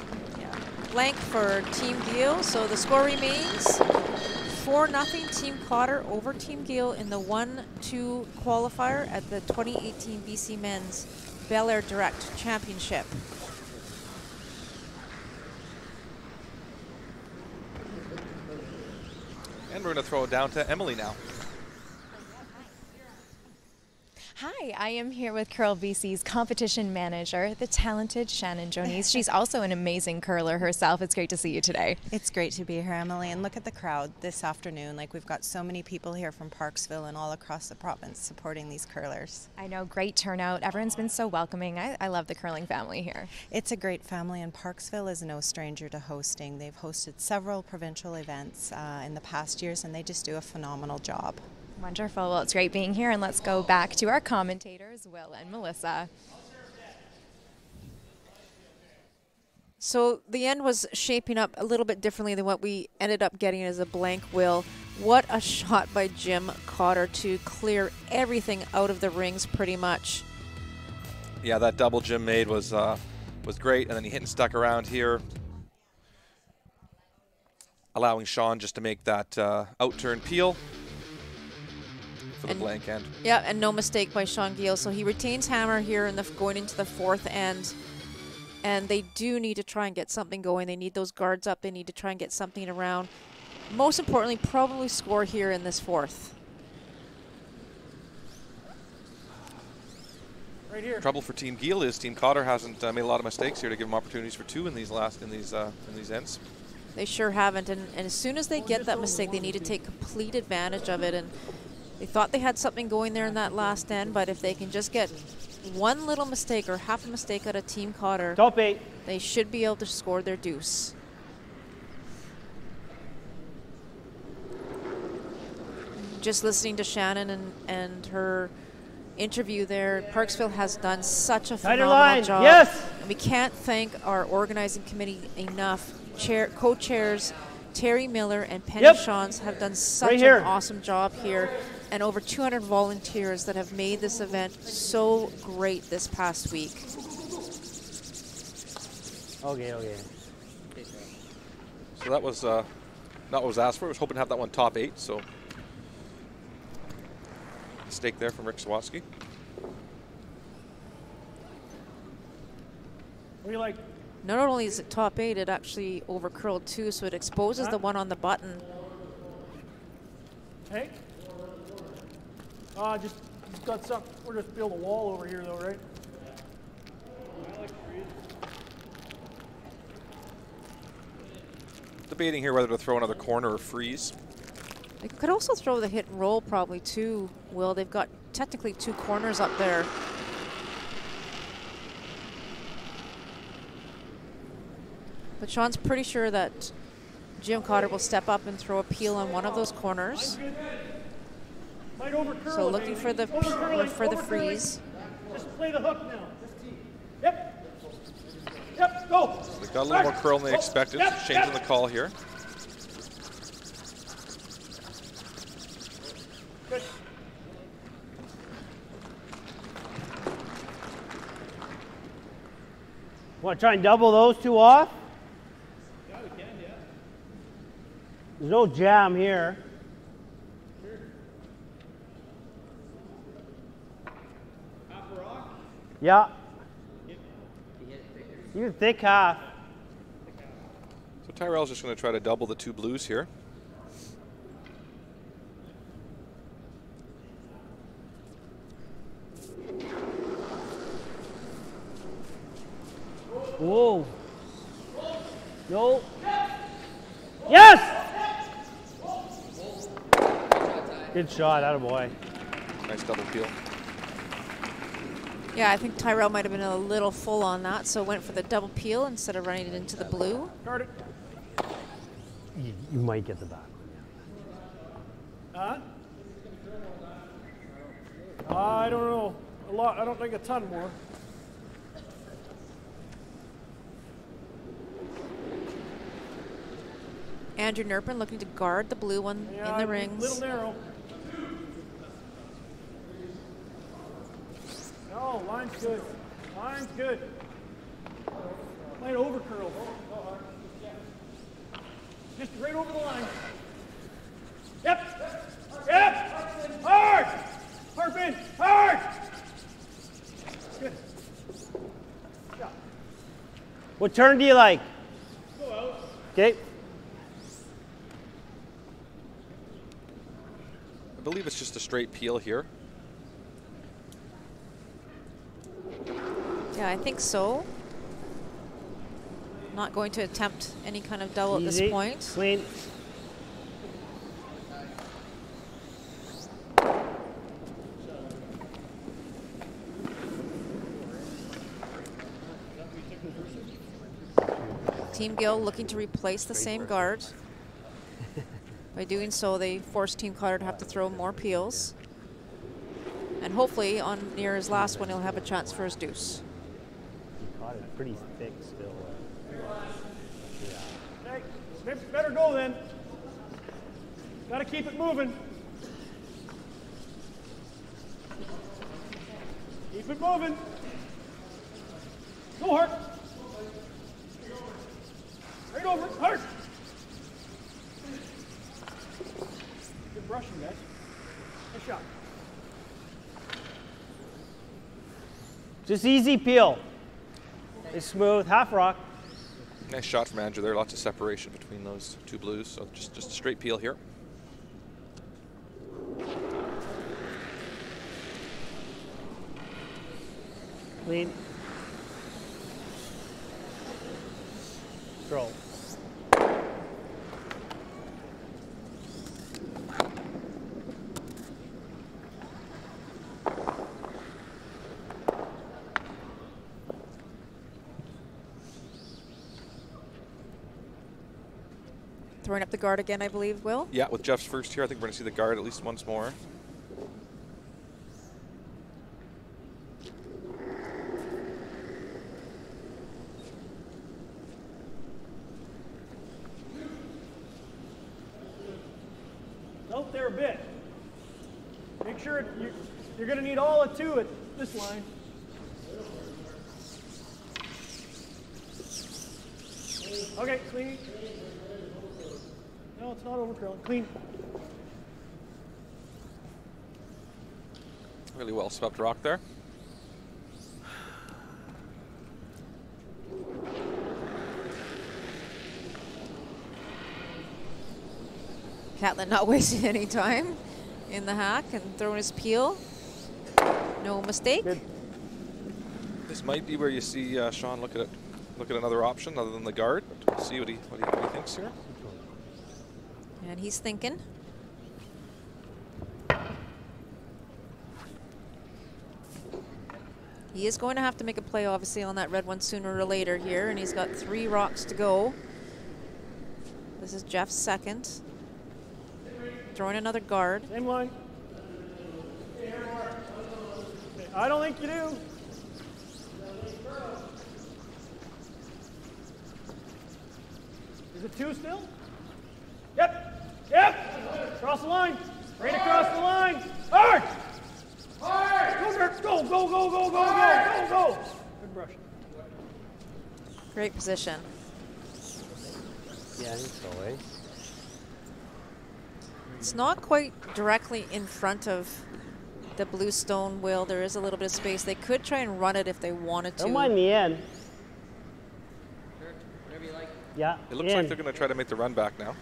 Blank for Team Geall, so the score remains 4-0 Team Cotter over Team Geall in the 1-2 qualifier at the 2018 BC Men's belairdirect Championship. And we're going to throw it down to Emily now. Hi, I am here with Curl BC's competition manager, the talented Shannon Jonice. She's also an amazing curler herself. It's great to see you today. It's great to be here, Emily, and look at the crowd this afternoon. Like, we've got so many people here from Parksville and all across the province supporting these curlers. I know, great turnout. Everyone's been so welcoming. I love the curling family here. It's a great family, and Parksville is no stranger to hosting. They've hosted several provincial events in the past years, and they just do a phenomenal job. Wonderful. Well, it's great being here, and let's go back to our commentators, Will and Melissa. So the end was shaping up a little bit differently than what we ended up getting as a blank, Will. What a shot by Jim Cotter to clear everything out of the rings pretty much. Yeah, that double Jim made was great, and then he hit and stuck around here, allowing Sean just to make that out-turn peel for the blank end. Yeah, and no mistake by Sean Geall. So he retains hammer here in the going into the fourth end. And they do need to try and get something going. They need those guards up. They need to try and get something around. Most importantly, probably score here in this fourth. Right here. Trouble for Team Geall is Team Cotter hasn't made a lot of mistakes here to give them opportunities for two in these ends. They sure haven't. And as soon as they get that mistake, they need to take complete advantage of it. And they thought they had something going there in that last end, but if they can just get one little mistake or half a mistake out of Team Cotter, top 8, they should be able to score their deuce. Just listening to Shannon and her interview there, Parksville has done such a phenomenal job. Yes. And we can't thank our organizing committee enough. Co-chairs Terry Miller and Penny Shawns have done such an awesome job here, and over 200 volunteers that have made this event so great this past week. Okay. So that was not what was asked for. I was hoping to have that one top 8, so mistake there from Rick Sawatsky. What do you like? Not only is it top 8, it actually overcurled too, so it exposes the one on the button. Hey? Just got some. We're just build a wall over here, though, right? Debating here whether to throw another corner or freeze. They could also throw the hit and roll probably too, Will. They've got technically 2 corners up there. But Sean's pretty sure that Jim Cotter will step up and throw a peel on one of those corners. So looking for the freeze. Just play the hook now. Yep. Yep, go. So they got a little more curl than they expected. Changing the call here. Good. Want to try and double those 2 off? Yeah, we can, yeah. There's no jam here. Sure. Half a rock? Yeah. You thick half. So Tyrell's just going to try to double the 2 blues here. Whoa. No. Yes! Good shot, attaboy. Nice double peel. Yeah, I think Tyrell might have been a little full on that, so went for the double peel instead of running it into the blue. Guard it. You might get the back Huh? I don't know. A lot. I don't think a ton more. Andrew Nerpin looking to guard the blue one in the rings. A little narrow. No, line's good. Line's good. Might over curl. Just right over the line. Yep. Yep. Hard. Harp in. Hard. Good. Yeah. What turn do you like? Go out. Okay. I believe it's just a straight peel here. Yeah, I think so. Not going to attempt any kind of double Easy. at this point. Clean. Team Geall looking to replace the same guard. By doing so, they force Team Cotter to have to throw more peels. And hopefully, on near his last one, he'll have a chance for his deuce. Cotter's pretty thick still. Yeah. Okay, better go then. Got to keep it moving. Keep it moving. Go hard. Right over, hard. Good brushing, guys. Nice shot. Just easy peel. It's smooth, half rock. Nice shot from Andrew there. Lots of separation between those two blues. So just a straight peel here. Clean. Throw. Throwing up the guard again, I believe, Will? Yeah, with Jeff's first here, I think we're going to see the guard at least once more. Out there a bit. Make sure you're going to need all of two at this line. Okay, clean. No, it's not over curling. Clean. Really well swept rock there. Catlin not wasting any time in the hack and throwing his peel. No mistake. Good. This might be where you see Sean look at another option other than the guard. But we'll see what he thinks here. And he's thinking. He is going to have to make a play, obviously, on that red one sooner or later here, and he's got 3 rocks to go. This is Jeff's second. Throwing another guard. Same line. I don't think you do. Is it 2 still? Yep. Yep. Across the line. Right across the line. Hard. Hard. Go, Dirk. Go, go, go, go, go, go, go, go. Good brush. Great position. Yeah, I think so, eh? It's not quite directly in front of the blue stone, Will. There is a little bit of space. They could try and run it if they wanted to. Don't mind the end. Yeah. It looks like they're going to try to make the run back now.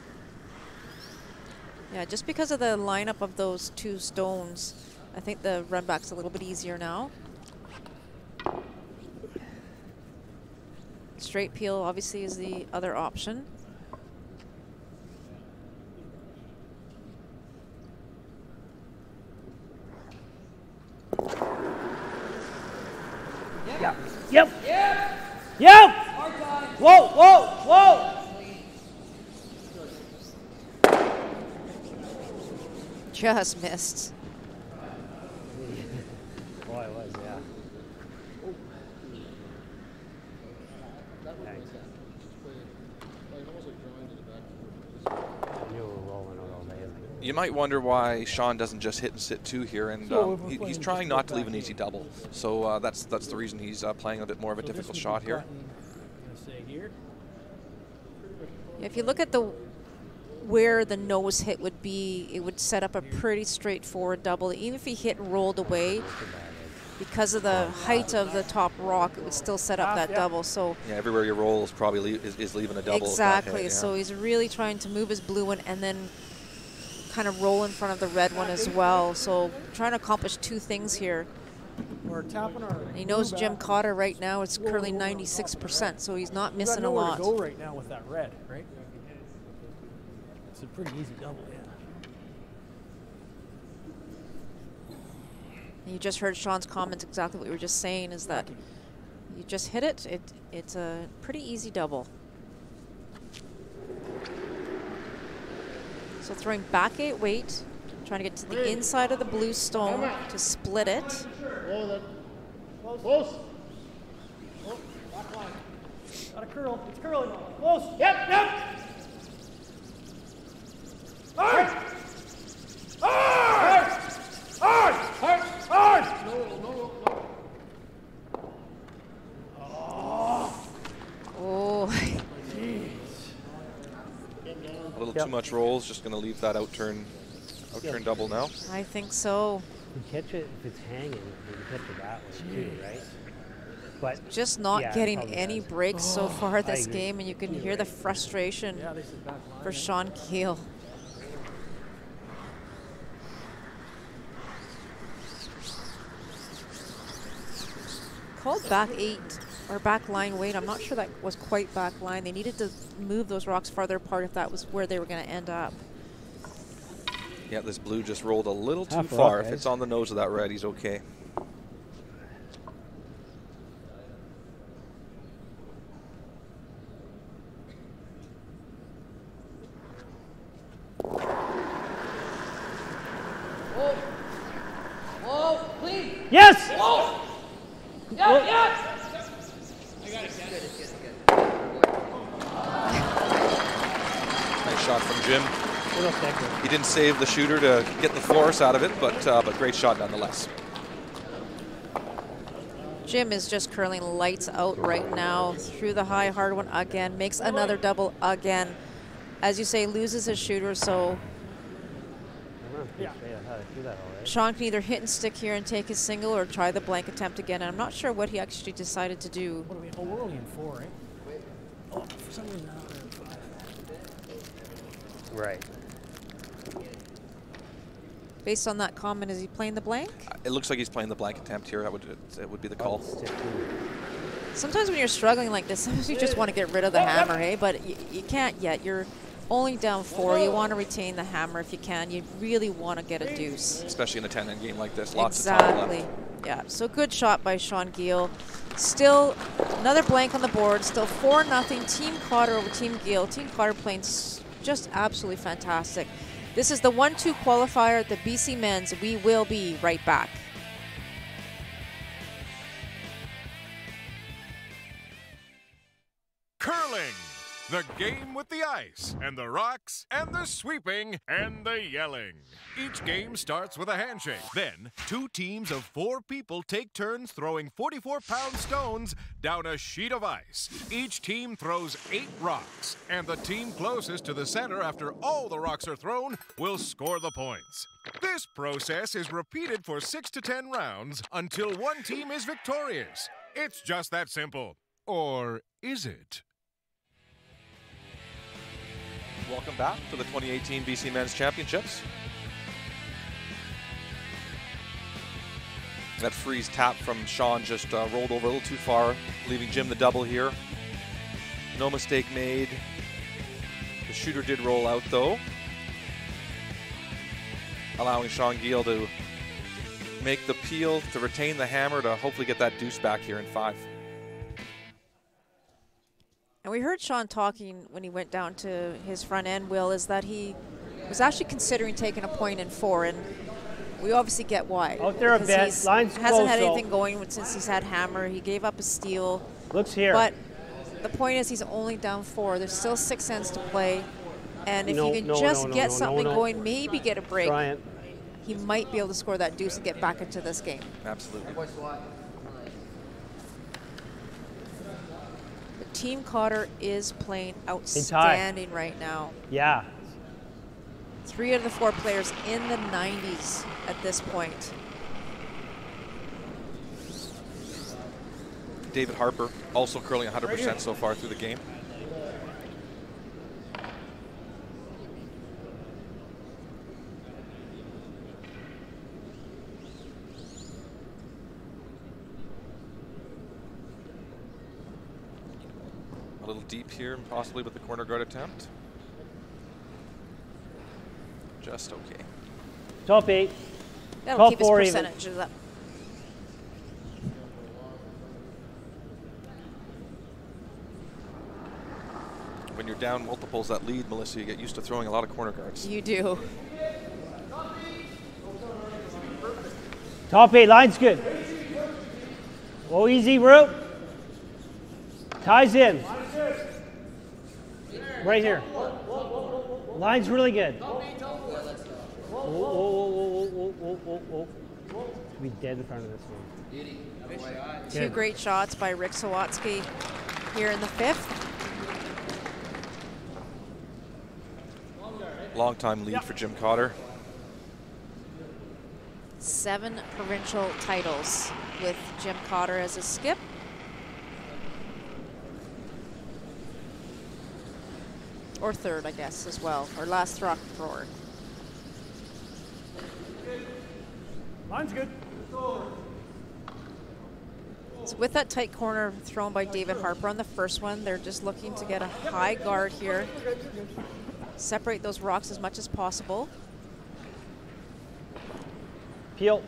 Yeah, just because of the lineup of those 2 stones, I think the run back's a little bit easier now. Straight peel obviously is the other option. Yep. Yep. Yep. Whoa, whoa, whoa. Just missed. Boy, it was, yeah. You might wonder why Sean doesn't just hit and sit two here, and he's trying not to leave an easy double. So that's the reason he's playing a bit more of a difficult shot here. If you look at where the nose hit would be, it would set up a pretty straightforward double. Even if he hit and rolled away, because of the height of the top rock, it would still set up that double. So yeah, everywhere you roll is probably is leaving a double. Exactly. Hit, yeah. So he's really trying to move his blue one and then kind of roll in front of the red one as well. So trying to accomplish two things here. We're tapping our. He knows Jim Cotter right now is curling 96%, so he's not missing a lot. We've got nowhere to go right now with that red, right? It's a pretty easy double, yeah. You just heard Sean's comments, exactly what you were just saying, is that you just hit it, it's a pretty easy double. So throwing back 8 weight, trying to get to the inside of the blue stone to split it. Close. Oh, back line. Got a curl. It's curling. Close. Yep. Hard. No. Oh. A little too much rolls, just going to leave that outturn double now. I think so. You catch it if it's hanging, you can catch it that way too, right? But just not getting any breaks so far this game, and you can hear the frustration for Sean Geall. Called back 8 or back line weight. I'm not sure that was quite back line. They needed to move those rocks farther apart if that was where they were going to end up. Yeah, this blue just rolled a little too far. If it's on the nose of that red, he's okay. Whoa, clean. Yes! Whoa. Yeah. I got it. Nice shot from Jim. He didn't save the shooter to get the force out of it, but great shot nonetheless. Jim is just curling lights out right now through the high hard one again, makes another double again. As you say, loses his shooter, so Sean can either hit and stick here and take his single or try the blank attempt again. And I'm not sure what he actually decided to do. What are we? Oh, we're only in 4, right? Oh, for some reason now we're in 5. Right. Based on that comment, is he playing the blank? It looks like he's playing the blank attempt here. That would be the call. Sometimes when you're struggling like this, sometimes you just want to get rid of the hammer, hey? But you can't yet. You're only down 4. You want to retain the hammer if you can. You really want to get a deuce. Especially in a 10-end game like this. Lots of time left. Yeah, so good shot by Sean Geall. Still another blank on the board. Still 4-0 Team Cotter over Team Geall. Team Cotter playing just absolutely fantastic. This is the 1-2 qualifier at the BC Men's. We will be right back. Curling, the game with the ice, and the rocks, and the sweeping, and the yelling. Each game starts with a handshake. Then, 2 teams of 4 people take turns throwing 44-pound stones down a sheet of ice. Each team throws 8 rocks, and the team closest to the center after all the rocks are thrown will score the points. This process is repeated for 6 to 10 rounds until one team is victorious. It's just that simple. Or is it? Welcome back to the 2018 BC Men's Championships. That freeze tap from Sean just rolled over a little too far, leaving Jim the double here. No mistake made. The shooter did roll out though, allowing Sean Geall to make the peel to retain the hammer to hopefully get that deuce back here in 5. And we heard Sean talking when he went down to his front end, Will, is that he was actually considering taking a point in 4, and we obviously get why. Out there a bit, line's close. Hasn't had anything going since he's had hammer. He gave up a steal. Looks here. But the point is he's only down 4. There's still 6 ends to play. And if you can just get something going, maybe get a break, he might be able to score that deuce and get back into this game. Absolutely. But Team Cotter is playing outstanding right now. Yeah. 3 out of the 4 players in the 90s at this point. David Harper also curling 100% so far through the game. A little deep here, possibly with the corner guard attempt. Just okay. Top 8. That'll keep his percentages up. When you're down multiples that lead, Melissa, you get used to throwing a lot of corner guards. You do. Top 8, line's good. Oh, easy rope. Ties in. Right here. Line's really good. Be dead in front of this one. 2 great shots by Rick Sawatsky here in the 5th. Long time lead for Jim Cotter. 7 provincial titles with Jim Cotter as a skip. Or 3rd, I guess, as well, or last rock thrower. Line's good. So with that tight corner thrown by David Harper on the first one, they're just looking to get a high guard here. Separate those rocks as much as possible. Peel.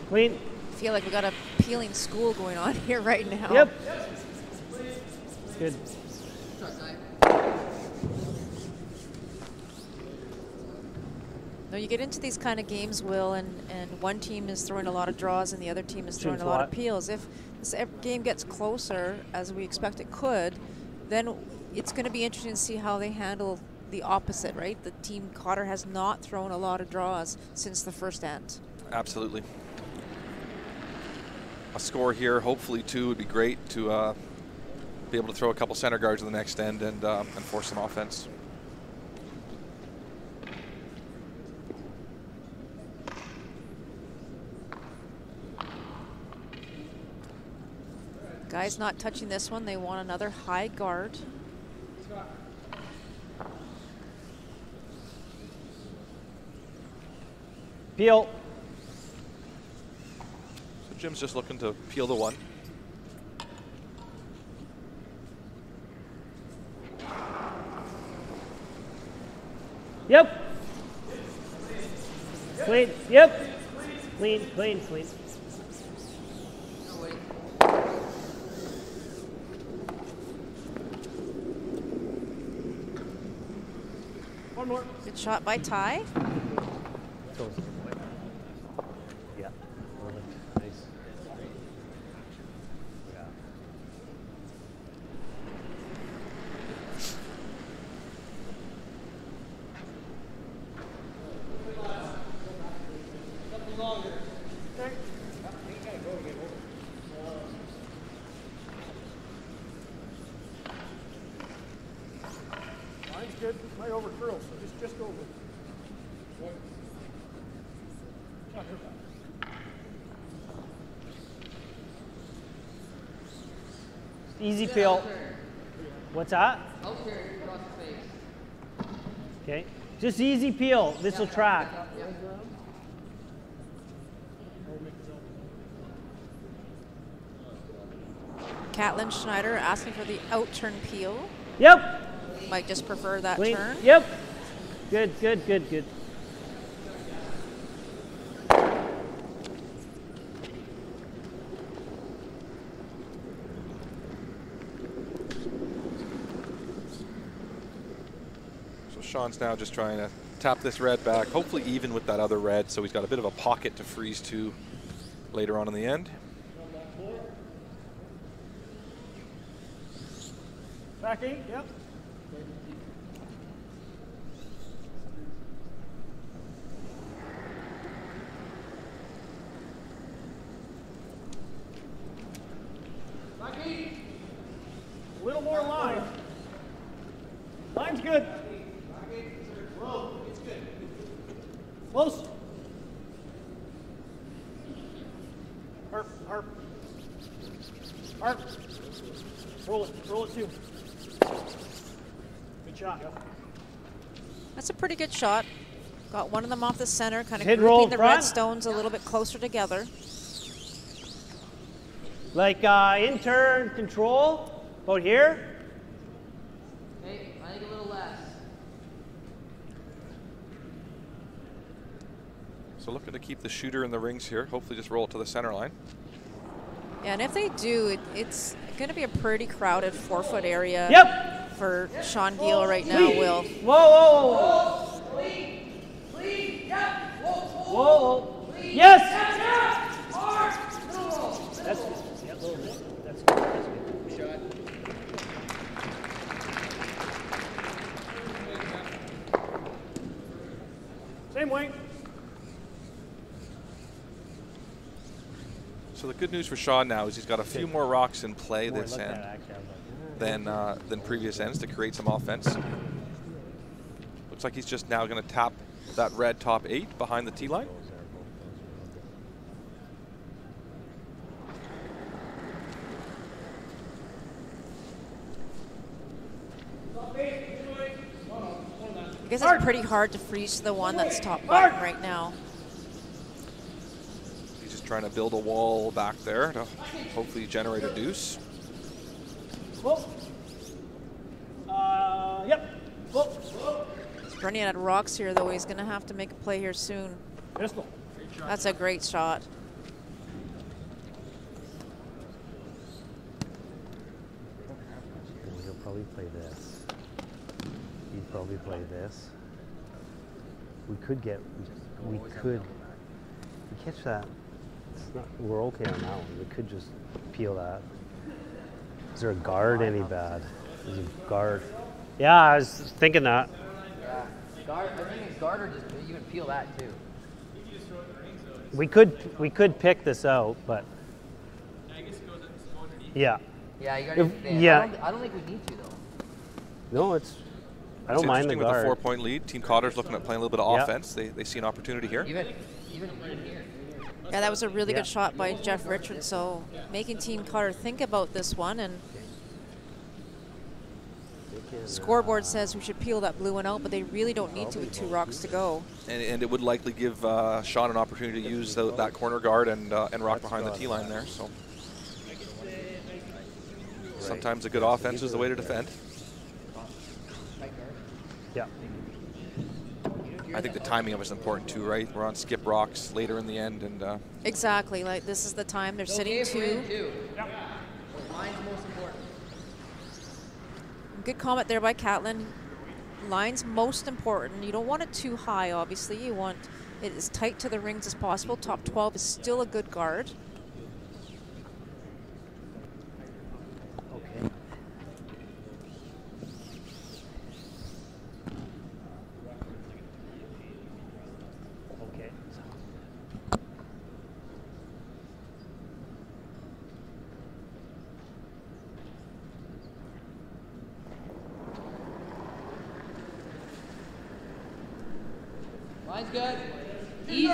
Clean. I feel like we got a peeling school going on here right now. Yep. Good. No, you get into these kind of games, Will, and one team is throwing a lot of draws and the other team is throwing a lot of peels. If this game gets closer, as we expect it could, then it's going to be interesting to see how they handle the opposite, right? The team Cotter has not thrown a lot of draws since the first end. Absolutely. A score here, hopefully 2 would be great to be able to throw a couple center guards in the next end and force some offense. Guys not touching this one. They want another high guard. Peel. So Jim's just looking to peel the 1. Yep. Clean. Yep. Clean, clean, clean. One more. Good shot by Ty. Yeah. Nice. Yeah. Line's good. Might over curl, so just over. Easy peel. What's that? Okay. Just easy peel. This will track. Catlin Schneider asking for the out-turn peel. Yep. Might just prefer that Clean. turn. Yep. Good, good, good, good. So Sean's now just trying to tap this red back, hopefully even with that other red, so he's got a bit of a pocket to freeze to later on in the end. Back 8, yep. Back 8. A little more line. Line's good. Close. Harp, harp. Harp. Roll it too. Good shot. That's a pretty good shot. Got one of them off the center, kind of Hit grouping roll the front. red stones a little bit closer together. Like in turn control, about here. Hey, I think a little less. So looking to keep the shooter in the rings here, hopefully just roll it to the center line. Yeah, and if they do, it's going to be a pretty crowded 4-foot area for Sean Geall right now, Will. Whoa, whoa, whoa. Whoa. Yes! That's good. Yeah, a little bit. That's good. That's good. Same way. So the good news for Sean now is he's got a few more rocks in play this end than previous ends to create some offense. Looks like he's just now going to tap that red top 8 behind the tee line. I guess it's pretty hard to freeze the one that's top button right now. He's just trying to build a wall back there to hopefully generate a deuce. Whoa. Yep. Whoa. He's running out of rocks here, though. He's going to have to make a play here soon. Pistol. That's a great shot. He'll probably play this. He'd probably play this. We could catch that. It's not, we're okay on that one. We could just peel that. Is there a guard any bad? Is a guard? Yeah, I was thinking that. Yeah, guard. I think it's guard or just you would peel that too. We could pick this out, but yeah. Yeah, you gotta. Yeah. I don't think we need to though. No, it's. I don't mind the With guard. a 4-point lead, Team Cotter's looking at playing a little bit of offense. They see an opportunity here. Even here. Yeah, that was a really good shot by Jeff Richard. So making Team Cotter think about this one, and scoreboard says we should peel that blue one out, but they really don't need to with 2 rocks to go. And it would likely give Sean an opportunity to use that corner guard and rock behind the tee line there. So sometimes a good offense is the way to defend. Yeah. I think the timing of it is important too, right? We're on skip rocks later in the end, and Exactly. Like this is the time they're sitting 2. Yep. Line's most important. Good comment there by Catlin. Line's most important. You don't want it too high, obviously. You want it as tight to the rings as possible. Top 12 is still a good guard. Okay. Okay. Line's good. Easy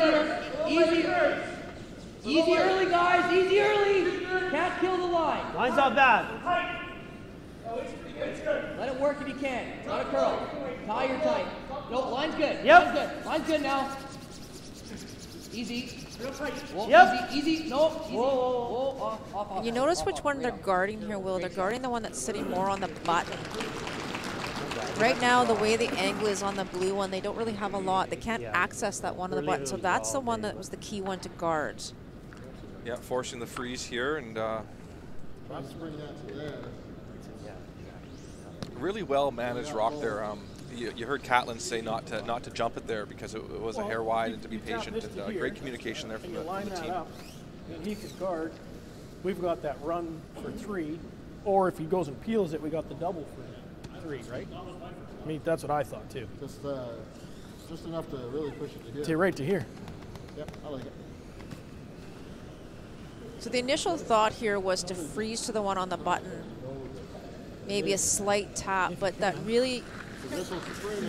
early, guys. Easy early. Can't kill the line. Line's not bad. Let it work if you can. Not a curl. Tie your tight. No, line's good. Yep. Line's good. Line's good now. Easy. Whoa, Yep. easy. No, easy. Whoa. Off. And you notice which one they're guarding here, Will? They're guarding the one that's sitting more on the button. Right now, the way the angle is on the blue one, they don't really have a lot. They can't access that one on the button, so that's the one that was the key one to guard. Yeah, forcing the freeze here, and really well managed rock there. You heard Catlin say not to jump it there because it was a hair wide and to be patient. And, great communication there from the team. And he could guard. We've got that run for 3, or if he goes and peels it, we got the double for 3, right? I mean, that's what I thought too. Just enough to really push it to here. To right to here. Yep, I like it. So the initial thought here was to freeze to the one on the button. Maybe a slight tap, but that really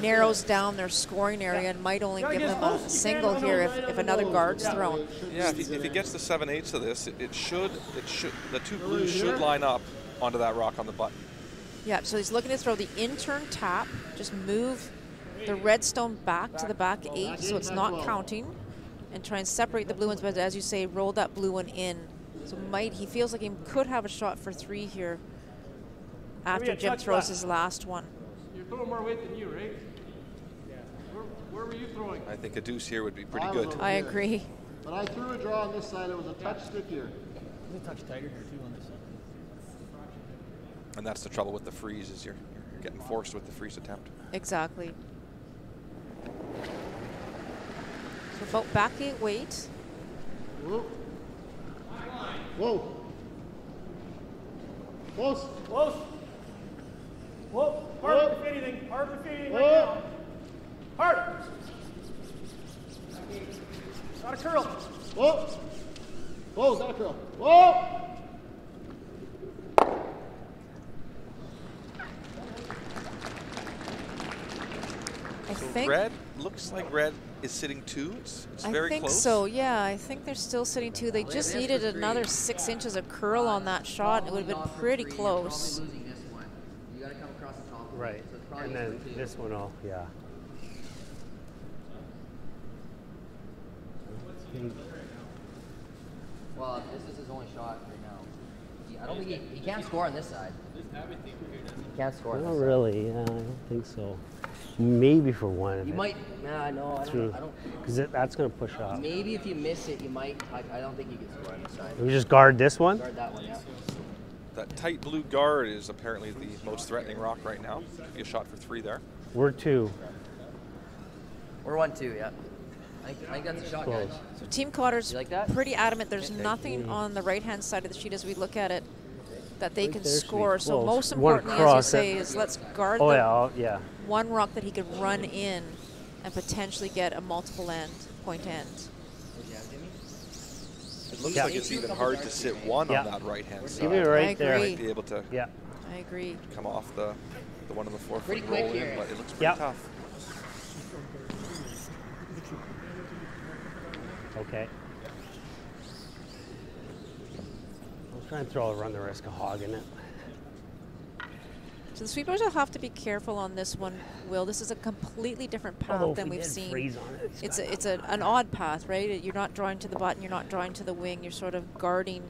narrows down their scoring area and might only give them a single here if another guard's thrown. Yeah, if he gets the 7/8 of this, it should the two blues should line up onto that rock on the button. Yeah, so he's looking to throw the in-turn tap, just move the red stone back to the back 8 so it's not counting, and try and separate the blue ones, but as you say, roll that blue one in. So he feels like he could have a shot for 3 here after Jim throws his last one. You're throwing more weight than you, right? Yeah. Where were you throwing? I think a deuce here would be pretty good. I agree. But I threw a draw on this side. It was a touch stickier. It's a touch tighter here too on this side. And that's the trouble with the freeze is you're getting forced with the freeze attempt. Exactly. So about back 8 weight. Whoa. Whoa. Close. Close. Whoa. Hard if anything. Hard if anything right now. Hard. Not a curl. Whoa. Whoa, not a curl. Whoa. I So think red looks like red is sitting 2. It's very close. I think so, yeah. I think they're still sitting 2. They just needed another 6 inches of curl on that shot. It would have been pretty close. Right. And then this one, yeah. Well, this is his only shot right now. I don't think he can't score on this side. He can't score on this Not side. really, yeah, I don't think so. Maybe for one of You it. might, nah, no, I don't. Because that's going to push off. Maybe if you miss it, you might. I don't think you can score on this side. We just guard this one? Guard that one, yeah. That tight blue guard is apparently the most threatening rock right now. Could be a shot for 3 there. We're 2. We're 1-2, yeah. I think that's a shot, guys. So Team Cotter's like that? pretty adamant. There's nothing on the right-hand side of the sheet as we look at it that they can there should be score. So close. most One importantly, as you across say, it. is let's guard Yeah. one rock that he could run in and potentially get a multiple point end. It looks like it's even hard to sit one on that right-hand side. Give me right I there. agree. Might be able to I agree. come off the one on the 4 Pretty foot quick roll here. in, but it looks pretty tough. Okay. I'll try and run the risk of hogging it. So the sweepers will have to be careful on this one, Will. This is a completely different path Although if than we we've did seen. freeze on it, It's an odd path, right? You're not drawing to the button, you're not drawing to the wing, you're sort of guarding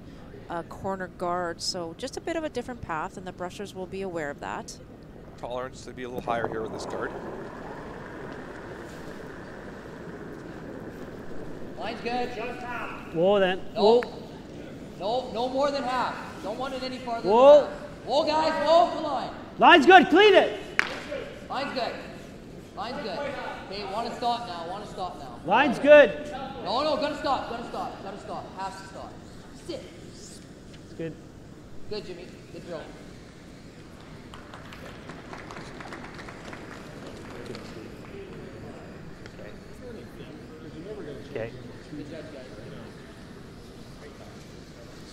a corner guard. So just a bit of a different path, and the brushers will be aware of that. Tolerance to be a little higher here with this guard. Line's good. Whoa, then. No. No more than half. Don't want it any farther Whoa. than half. Whoa, guys. Whoa, the line. Line's good. Clean it. Line's good. Line's good. Okay, want to stop now. Line's good. No, gotta stop. Has to stop. Sit. It's good. Good, Jimmy. Good drill. Okay.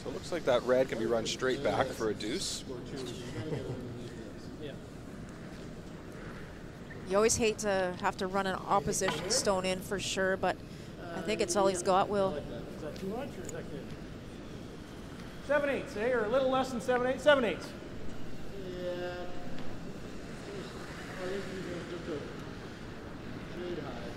So it looks like that red can be run straight back for a deuce. You always hate to have to run an opposition stone in for sure, but I think it's all he's got, Will. Is that too much or is that good? 7/8, eh? Or a little less than 7/8? 7/8. Yeah. I think just a shade high.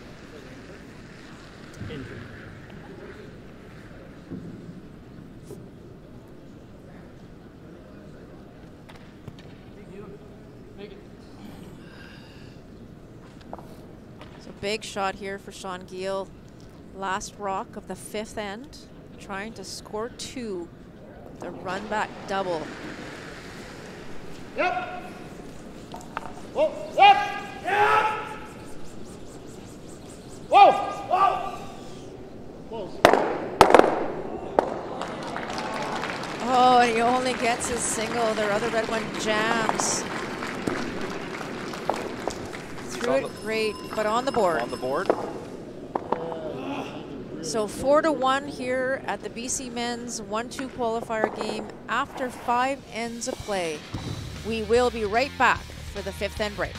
big shot here for Sean Geall. Last rock of the 5th end, trying to score 2. The run back double. Yep. Whoa, yep. Yep. Whoa, whoa. Close. Oh, and he only gets his single. Their other red one jams. Threw it great, but on the board. On the board. So 4-1 here at the BC Men's 1-2 qualifier game after 5 ends of play. We will be right back for the 5th end break.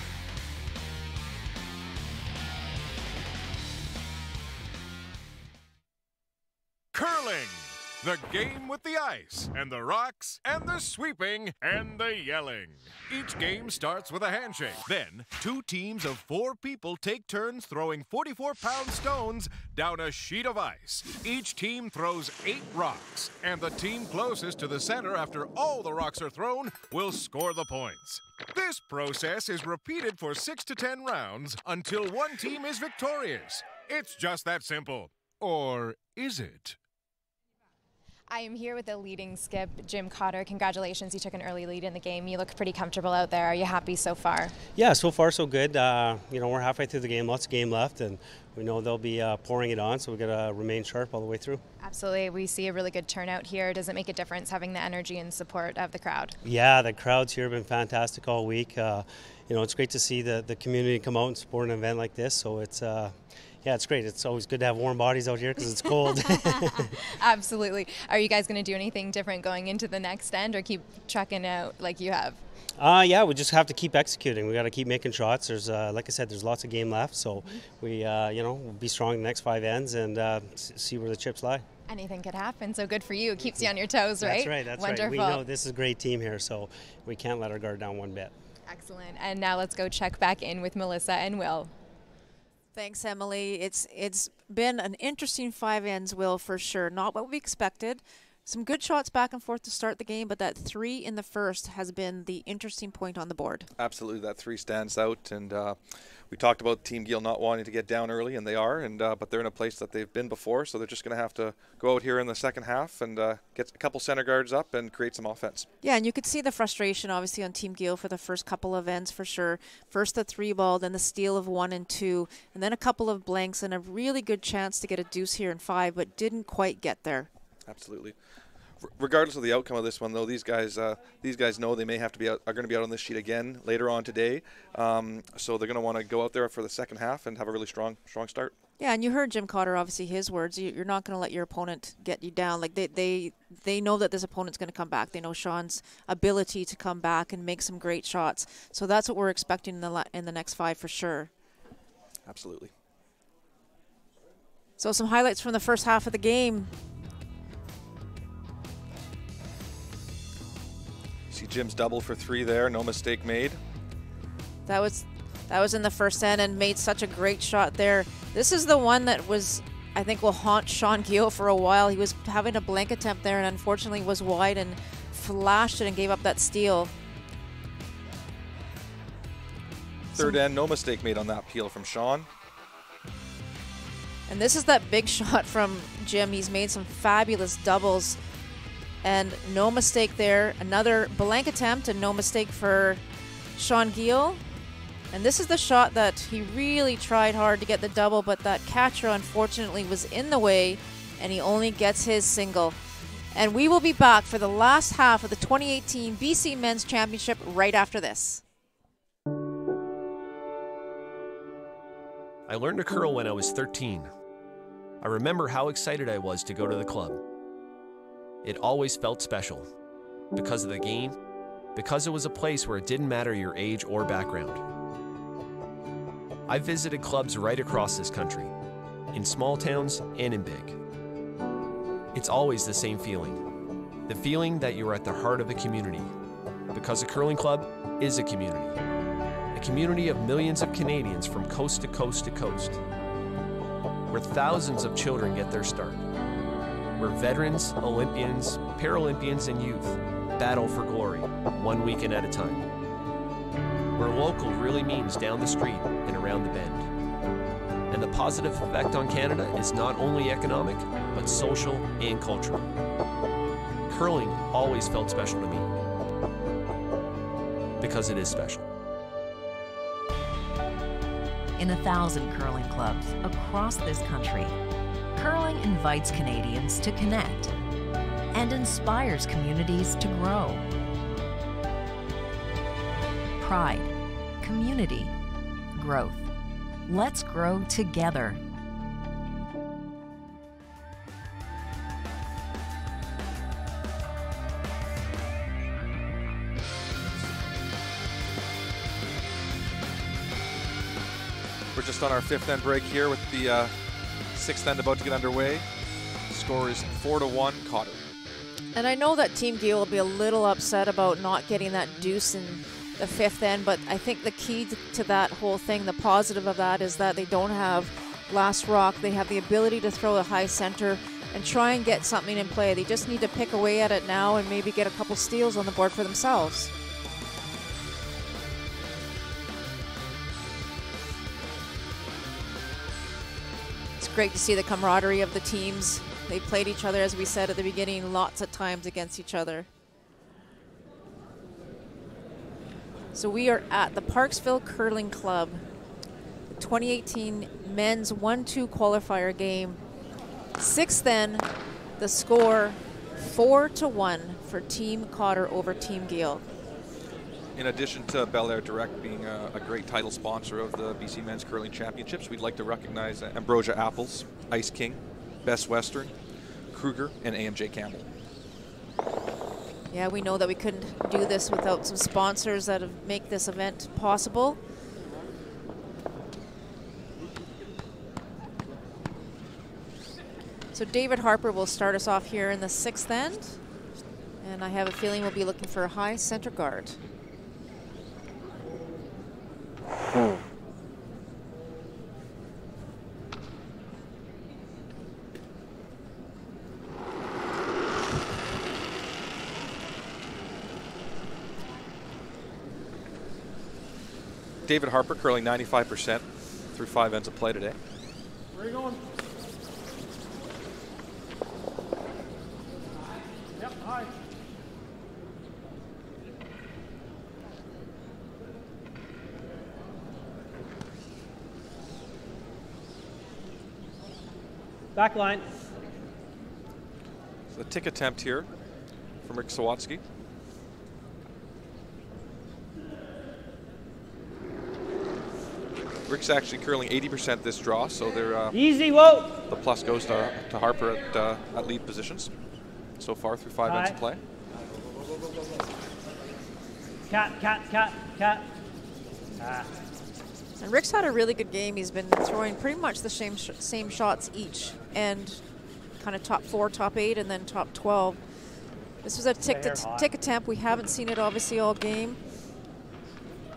Curling, the game with the ice and the rocks and the sweeping and the yelling. Each game starts with a handshake. Then, 2 teams of 4 people take turns throwing 44-pound stones down a sheet of ice. Each team throws 8 rocks, and the team closest to the center after all the rocks are thrown will score the points. This process is repeated for 6 to 10 rounds until one team is victorious. It's just that simple. Or is it? I am here with the leading skip, Jim Cotter. Congratulations, you took an early lead in the game. You look pretty comfortable out there. Are you happy so far? Yeah, so far so good. You know, we're halfway through the game, lots of game left, and we know they'll be pouring it on, so we got to remain sharp all the way through. Absolutely. We see a really good turnout here. Does it make a difference having the energy and support of the crowd? Yeah, the crowds here have been fantastic all week. You know, it's great to see the community come out and support an event like this, so it's yeah, it's great. It's always good to have warm bodies out here because it's cold. Absolutely. Are you guys going to do anything different going into the next end or keep trucking out like you have? Yeah, we just have to keep executing. We got to keep making shots. There's, like I said, there's lots of game left, so we, you know, we'll be strong in the next 5 ends and see where the chips lie. Anything could happen, so good for you. It keeps you on your toes, right? That's right, that's Wonderful. right. We know this is a great team here, so we can't let our guard down one bit. Excellent. And now let's go check back in with Melissa and Will. Thanks, Emily. It's been an interesting 5 ends, Will, for sure. Not what we expected. Some good shots back and forth to start the game, but that 3 in the first has been the interesting point on the board. Absolutely, that 3 stands out, and we talked about Team Geall not wanting to get down early, and they are, and but they're in a place that they've been before, so they're just going to have to go out here in the second half and get a couple center guards up and create some offense. Yeah, and you could see the frustration, obviously, on Team Geall for the first couple of ends, for sure. First the 3 ball, then the steal of 1 and 2, and then a couple of blanks and a really good chance to get a deuce here in 5, but didn't quite get there. Absolutely. Regardless of the outcome of this one, though, these guys know they may have to be are going to be out on this sheet again later on today. So they're going to want to go out there for the second half and have a really strong start. Yeah, and you heard Jim Cotter, obviously, his words. You're not going to let your opponent get you down. Like they know that this opponent's going to come back. They know Sean's ability to come back and make some great shots. So that's what we're expecting in the next 5 for sure. Absolutely. So some highlights from the first half of the game. See Jim's double for 3 there, no mistake made. That was in the first end and made such a great shot there. This is the one that was, I think, will haunt Sean Geall for a while. He was having a blank attempt there and unfortunately was wide and flashed it and gave up that steal. Third end, no mistake made on that peel from Sean. And this is that big shot from Jim. He's made some fabulous doubles. And no mistake there. Another blank attempt and no mistake for Sean Geall. And this is the shot that he really tried hard to get the double, but that catcher unfortunately was in the way, and he only gets his single. And we will be back for the last half of the 2018 BC Men's Championship right after this. I learned to curl when I was 13. I remember how excited I was to go to the club. It always felt special, because of the game, because it was a place where it didn't matter your age or background. I've visited clubs right across this country, in small towns and in big. It's always the same feeling, the feeling that you're at the heart of a community, because a curling club is a community of millions of Canadians from coast to coast to coast, where thousands of children get their start, where veterans, Olympians, Paralympians, and youth battle for glory, one weekend at a time. Where local really means down the street and around the bend. And the positive effect on Canada is not only economic, but social and cultural. Curling always felt special to me, because it is special. In 1,000 curling clubs across this country, curling invites Canadians to connect and inspires communities to grow. Pride, community, growth. Let's grow together. We're just on our 5th end break here with the 6th end about to get underway. Score is 4-1 Cotter. And I know that Team Geall will be a little upset about not getting that deuce in the 5th end, but I think the key to that whole thing, the positive of that, is that they don't have last rock. They have the ability to throw a high center and try and get something in play. They just need to pick away at it now and maybe get a couple steals on the board for themselves. It's great to see the camaraderie of the teams. They played each other, as we said at the beginning, lots of times against each other. So we are at the Parksville Curling Club, the 2018 men's 1-2 qualifier game. 6th then, the score 4-1 for Team Cotter over Team Geall. In addition to belairdirect being a great title sponsor of the BC Men's Curling Championships, we'd like to recognize Ambrosia Apples, Ice King, Best Western, Kruger, and AMJ Campbell. Yeah, we know that we couldn't do this without some sponsors that make this event possible. So David Harper will start us off here in the 6th end. And I have a feeling we'll be looking for a high center guard. David Harper curling 95% through 5 ends of play today. Where are you going? Yep, high. Back line. So the tick attempt here from Rick Sawatsky. Rick's actually curling 80% this draw, so they're easy. Whoa! The plus goes to Harper at lead positions so far through 5 ends of play. Cat. Ah. And Rick's had a really good game. He's been throwing pretty much the same shots each, and kind of top 4, top 8, and then top 12. This was a tick attempt. We haven't seen it obviously all game.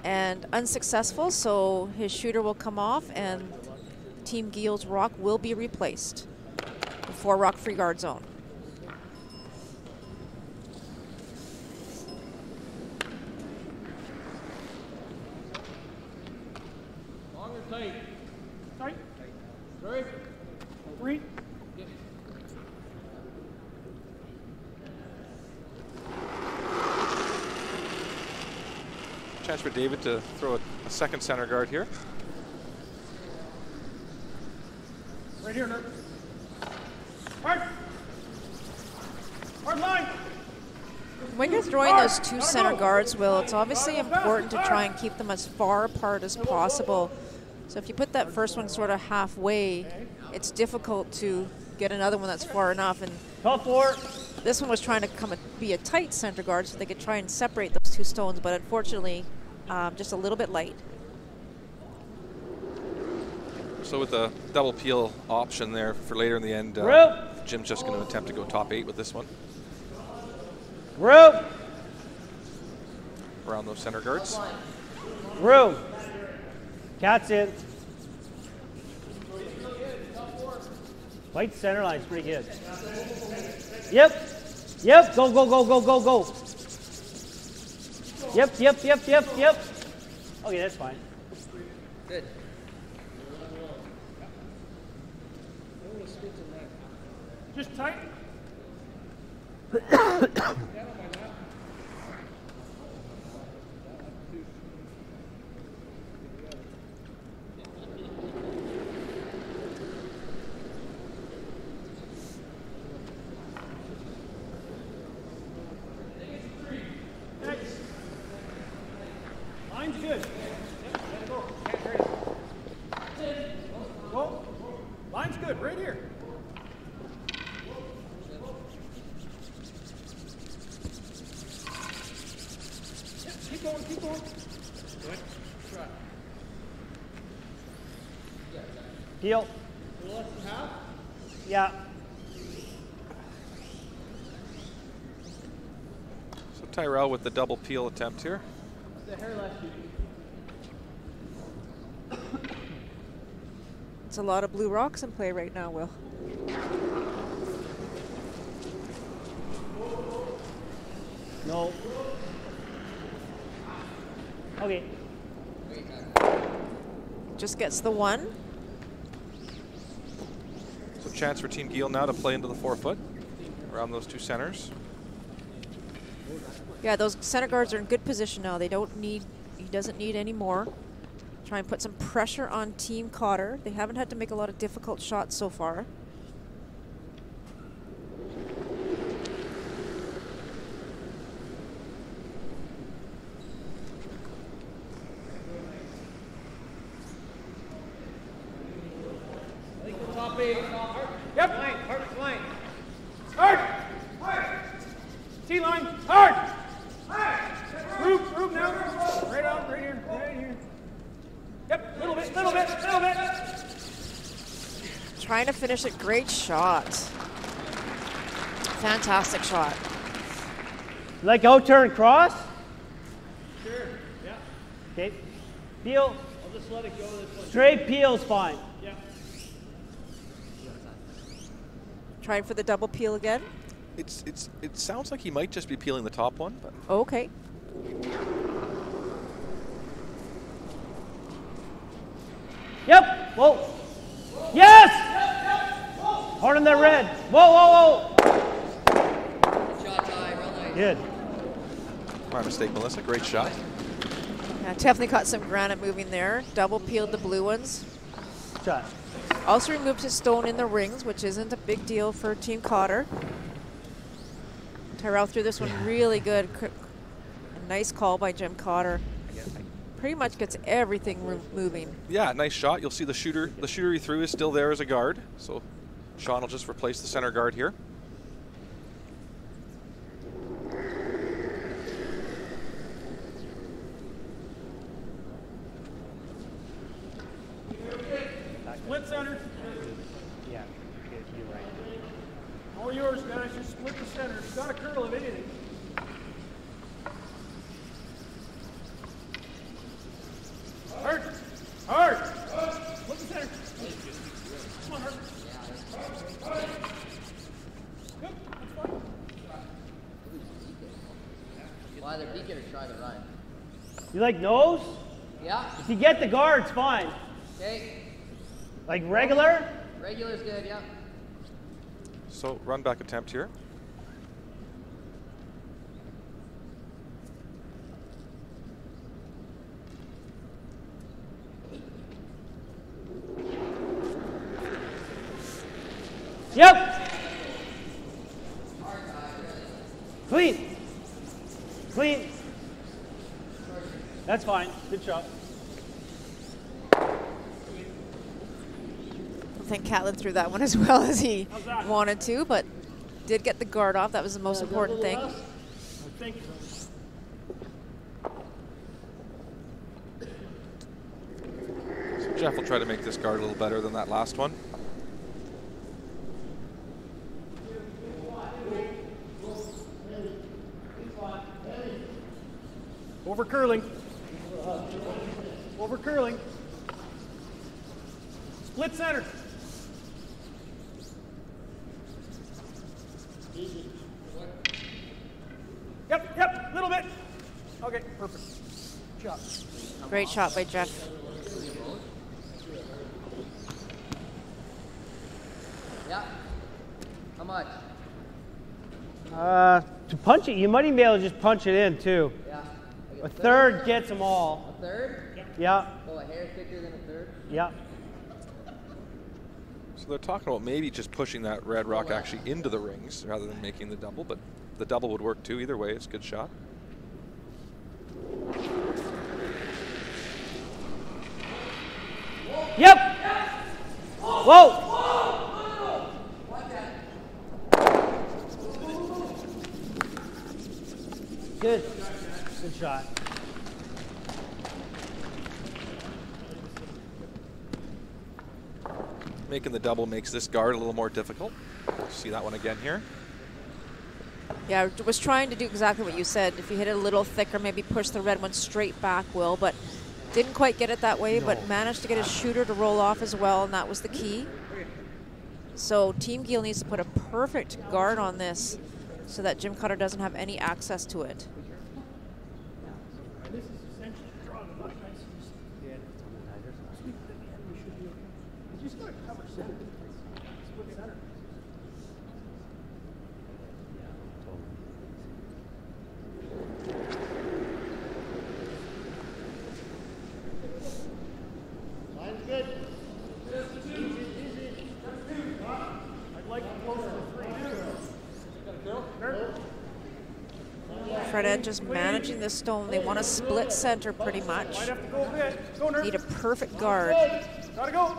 And unsuccessful, so his shooter will come off and Team Geall's rock will be replaced. The 4 rock free guard zone. Long or tight? Tight. Sorry. 3. Chance for David to throw a second center guard here. Right here, Nerf. Hard. Hard line. When you're throwing those 2 center guards, Will, it's obviously important to try and keep them as far apart as possible. So if you put that first one sort of halfway, it's difficult to get another one that's far enough. And this one was trying to be a tight center guard so they could try and separate those 2 stones, but unfortunately, just a little bit light. So with the double peel option there for later in the end, Jim's just going to attempt to go top 8 with this one. Rope. Around those center guards. Room. Cat's in. White center line's pretty good. Yep. Go. Yep. Okay, that's fine. Good. Just tight. Line's good. Go. Line's good, right here. Keep going, keep going. Good. Try. Geall. A little less than half? Yeah. So Tyrell with the double peel attempt here. The hair left you. It's a lot of blue rocks in play right now, Will. No. Okay. Just gets the one. So chance for Team Geall now to play into the 4-foot around those two centers. Yeah, those center guards are in good position now. They don't need, he doesn't need any more. Try and put some pressure on Team Cotter. They haven't had to make a lot of difficult shots so far. I think the top 8. Yep. Line, hard line. Hard. Hard. T-line. Hard. Move now. Right on, right here, right here. Yep, little bit. Trying to finish a great shot. Fantastic shot. Like out turn cross? Sure, yeah. Okay. Peel. I'll just let it go this way. Straight peel's fine. Yeah. Trying for the double peel again. It sounds like he might just be peeling the top one, but Okay. Yep. Whoa. Yes! Hard on that red. Whoa. Shot, Ty. Real nice. Good. my mistake, Melissa. Great shot. Yeah, definitely caught some granite moving there. Double peeled the blue ones. Shot. Also removed his stone in the rings, which isn't a big deal for Team Cotter. Tyrell threw this one really good. A nice call by Jim Cotter. Pretty much gets everything moving. Yeah, nice shot. You'll see the shooter he threw is still there as a guard. So Sean will just replace the center guard here. Split center. Yeah, you're right. All yours, guys. Just split the center. You've got a curl of anything. Hard. Hard. Split the center. Come on, Hard. Good. That's fine. Well, either peek it or try the run. You like nose? Yeah. If you get the guards, fine. Okay. Like regular? Regular's good, yeah. So run back attempt here. Yep. Clean. Clean. That's fine. Good shot. I think Catlin threw that one as well as he wanted to, but did get the guard off. That was the most important thing. Thank you. So Jeff will try to make this guard a little better than that last one. Over curling. Over curling. Split center. Yep, little bit. Okay, perfect. Shot. Great shot by Jeff. much? To punch it, you might even be able to just punch it in too. Yeah. A third gets them all. A third? Yeah. Oh, a hair thicker than a third? Yeah. So they're talking about maybe just pushing that red rock actually into the rings rather than making the double, but the double would work too. Either way, it's a good shot. Yep. Whoa. Good. Good shot. Making the double makes this guard a little more difficult. See that one again here. Yeah, I was trying to do exactly what you said. If you hit it a little thicker, maybe push the red one straight back, Will, but didn't quite get it that way, but managed to get his shooter to roll off as well, and that was the key. So Team Geall needs to put a perfect guard on this so that Jim Cotter doesn't have any access to it. This is essentially drawing a much nicer. Yeah. Sweep it at the end, we should be okay. You just got to cover center. Split center. Line's good. Easy. I'd like to close to 3. Fred just managing the stone. They want to split center pretty much. Might have to go a bit. Go, Nerf. Need a perfect guard. Gotta go.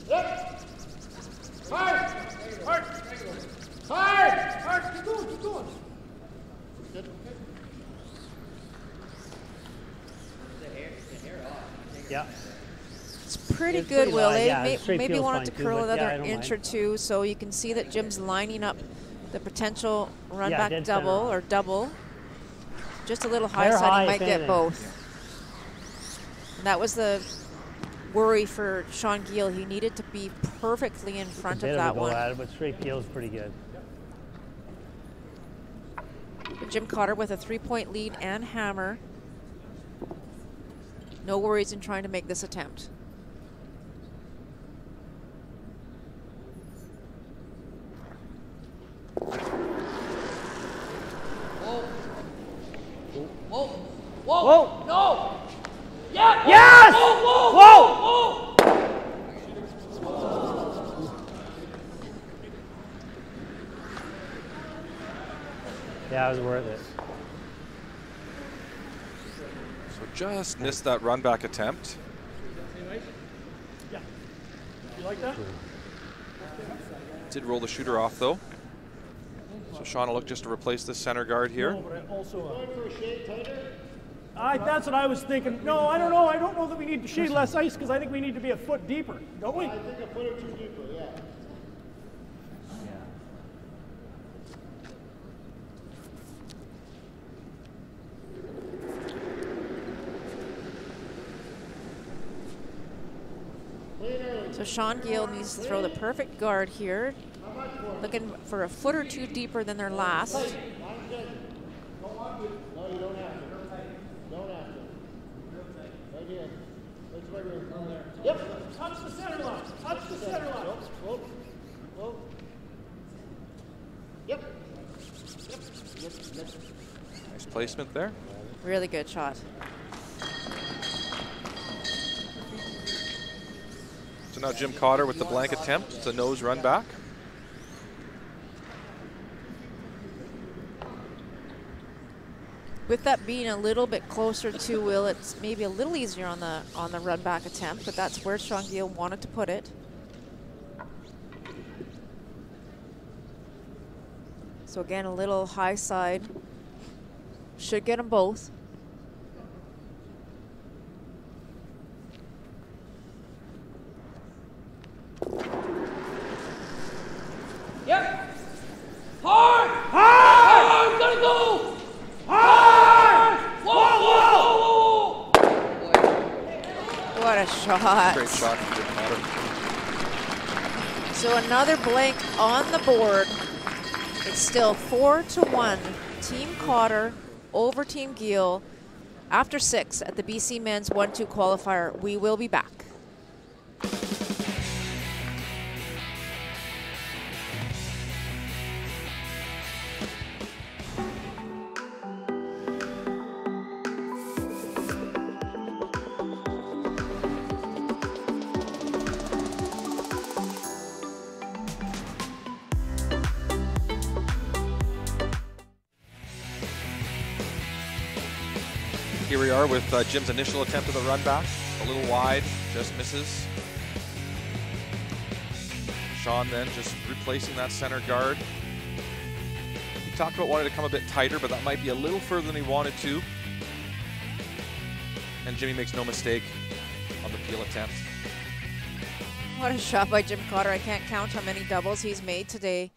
Yep. Hard. Keep going. Good. Yeah. It's pretty It's good, pretty Will. live, They yeah, straight maybe feels wanted fine to too, curl but another yeah, I don't inch mind. or two, so you can see that Jim's lining up the potential run Yeah, back dead double center. or double. Just a little high Higher side, high, he might if get anything. both. And that was the worry for Sean Geall. He needed to be perfectly in front A bit of that a go one. at it, but straight feels pretty good. Jim Cotter with a 3-point lead and hammer. No worries in trying to make this attempt. Whoa! No! Yeah! Yes! Whoa! Yeah, it was worth it. So just missed that run back attempt. Yeah. You like that? Did roll the shooter off though. So Sean will look just to replace the center guard here. No, but I also. That's what I was thinking. No, I don't know. I don't know that we need to shade less ice because I think we need to be a foot deeper, don't we? I think a foot or two deeper. Yeah. So Sean Geall needs to throw the perfect guard here. Looking for a foot or two deeper than their last. No, you don't have to. Don't have to. Right here. That's right here. Yep. Touch the center line. Touch the center line. Whoa. Yep. Nice placement there. Really good shot. So now Jim Cotter with the blank attempt. It's a nose run back. With that being a little bit closer to Will, it's maybe a little easier on the run back attempt, but that's where Sean Geall wanted to put it. So again, a little high side. Should get them both. Yep. Hard! Gotta go! Hard! Whoa! What a shot. Great shot from Jim Cotter. So another blank on the board. It's still 4-1. Team Cotter over Team Geall after 6 at the BC Men's 1-2 qualifier. We will be back. here we are with Jim's initial attempt at the run back. A little wide, just misses. Sean then just replacing that center guard. He talked about wanting to come a bit tighter, but that might be a little further than he wanted to. And Jimmy makes no mistake on the peel attempt. What a shot by Jim Cotter. I can't count how many doubles he's made today.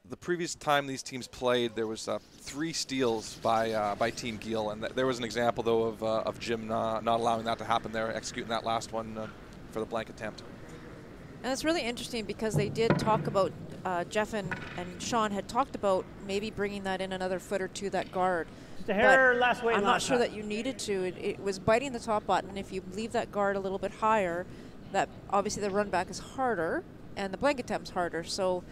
The previous time these teams played, there was 3 steals by Team Geall, and there was an example, though, of Jim not allowing that to happen there, executing that last one for the blank attempt. And it's really interesting because they did talk about, Jeff and Sean had talked about maybe bringing that in another foot or two, that guard. Just a hair less weight. I'm not sure that you needed to. It was biting the top button. If you leave that guard a little bit higher, that obviously the run back is harder and the blank attempt's harder. So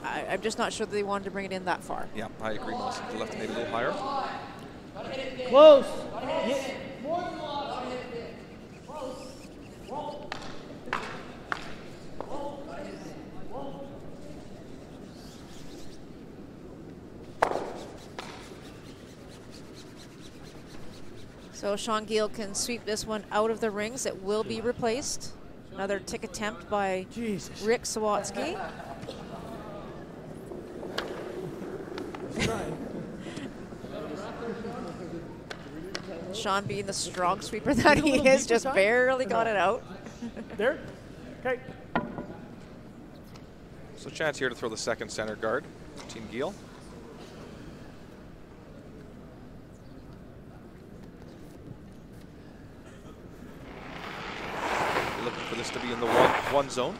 I'm just not sure that they wanted to bring it in that far. Yeah, I agree, Melissa. The left maybe a little higher. Close. So Sean Geall can sweep this one out of the rings. It will be replaced. Another tick attempt by Rick Sawatsky. Sean, being the strong sweeper that he is, just barely got it out. There? Okay. So chance here to throw the second center guard, Team Geall. Looking for this to be in the one zone.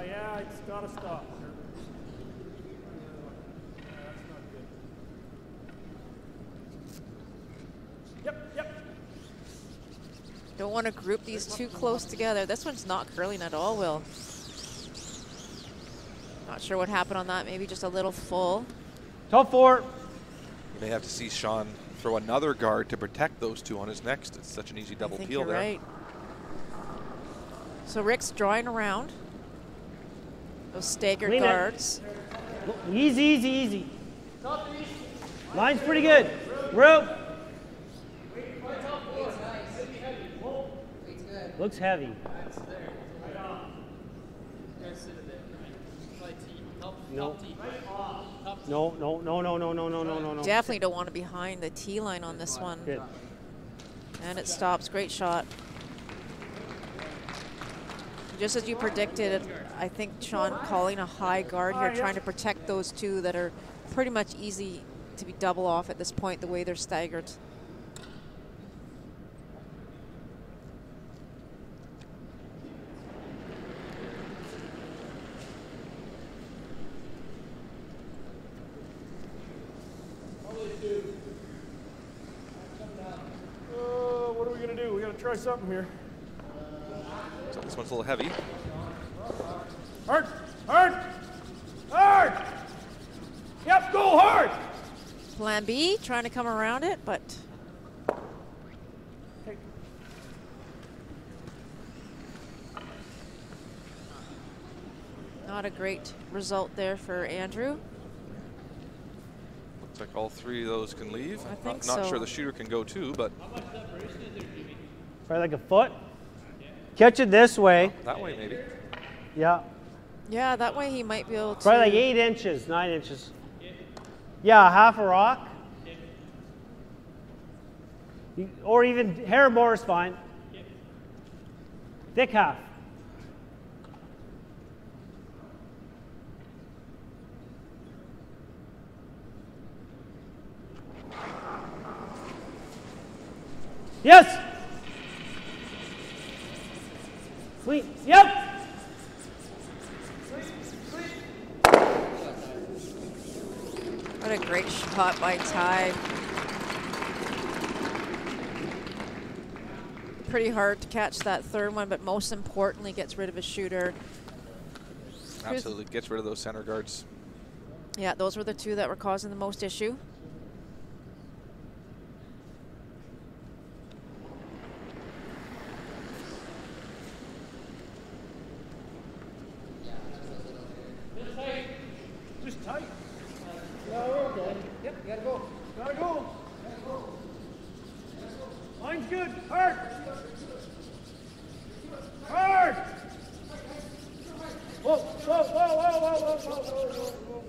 Yeah, it's got to stop. That's not good. Yep. Don't want to group these too close together. This one's not curling at all, Will. Not sure what happened on that. Maybe just a little full. Top 4. You may have to see Sean throw another guard to protect those two on his next. It's such an easy double peel you're there. Right. So Rick's drawing around those staggered Clean guards. Easy. Line's pretty good. Rope. Looks heavy. No. No. Definitely don't want to be behind the tee line on this one. Good. And it stops. Great shot. Just as you predicted, I think Sean calling a high guard here, trying to protect those two that are pretty much easy to be double off at this point, the way they're staggered. What are we going to do? We got to try something here. So this one's a little heavy. Hard! Yep, go hard! Plan B, trying to come around it, but not a great result there for Andrew. Looks like all 3 of those can leave. I think not so. sure the shooter can go too, but Probably like a foot. Catch it this way. that way maybe. Yeah. Yeah, that way he might be able to. Probably like 8 inches, 9 inches. Yeah, half a rock. Or even hair more is fine. Thick half. Yes. Sweet. Yep. What a great shot by Ty. Pretty hard to catch that third one, but most importantly, gets rid of a shooter. Absolutely, gets rid of those center guards. Yeah, those were the 2 that were causing the most issue. Whoa, whoa, whoa, whoa, whoa, whoa, whoa, whoa, whoa.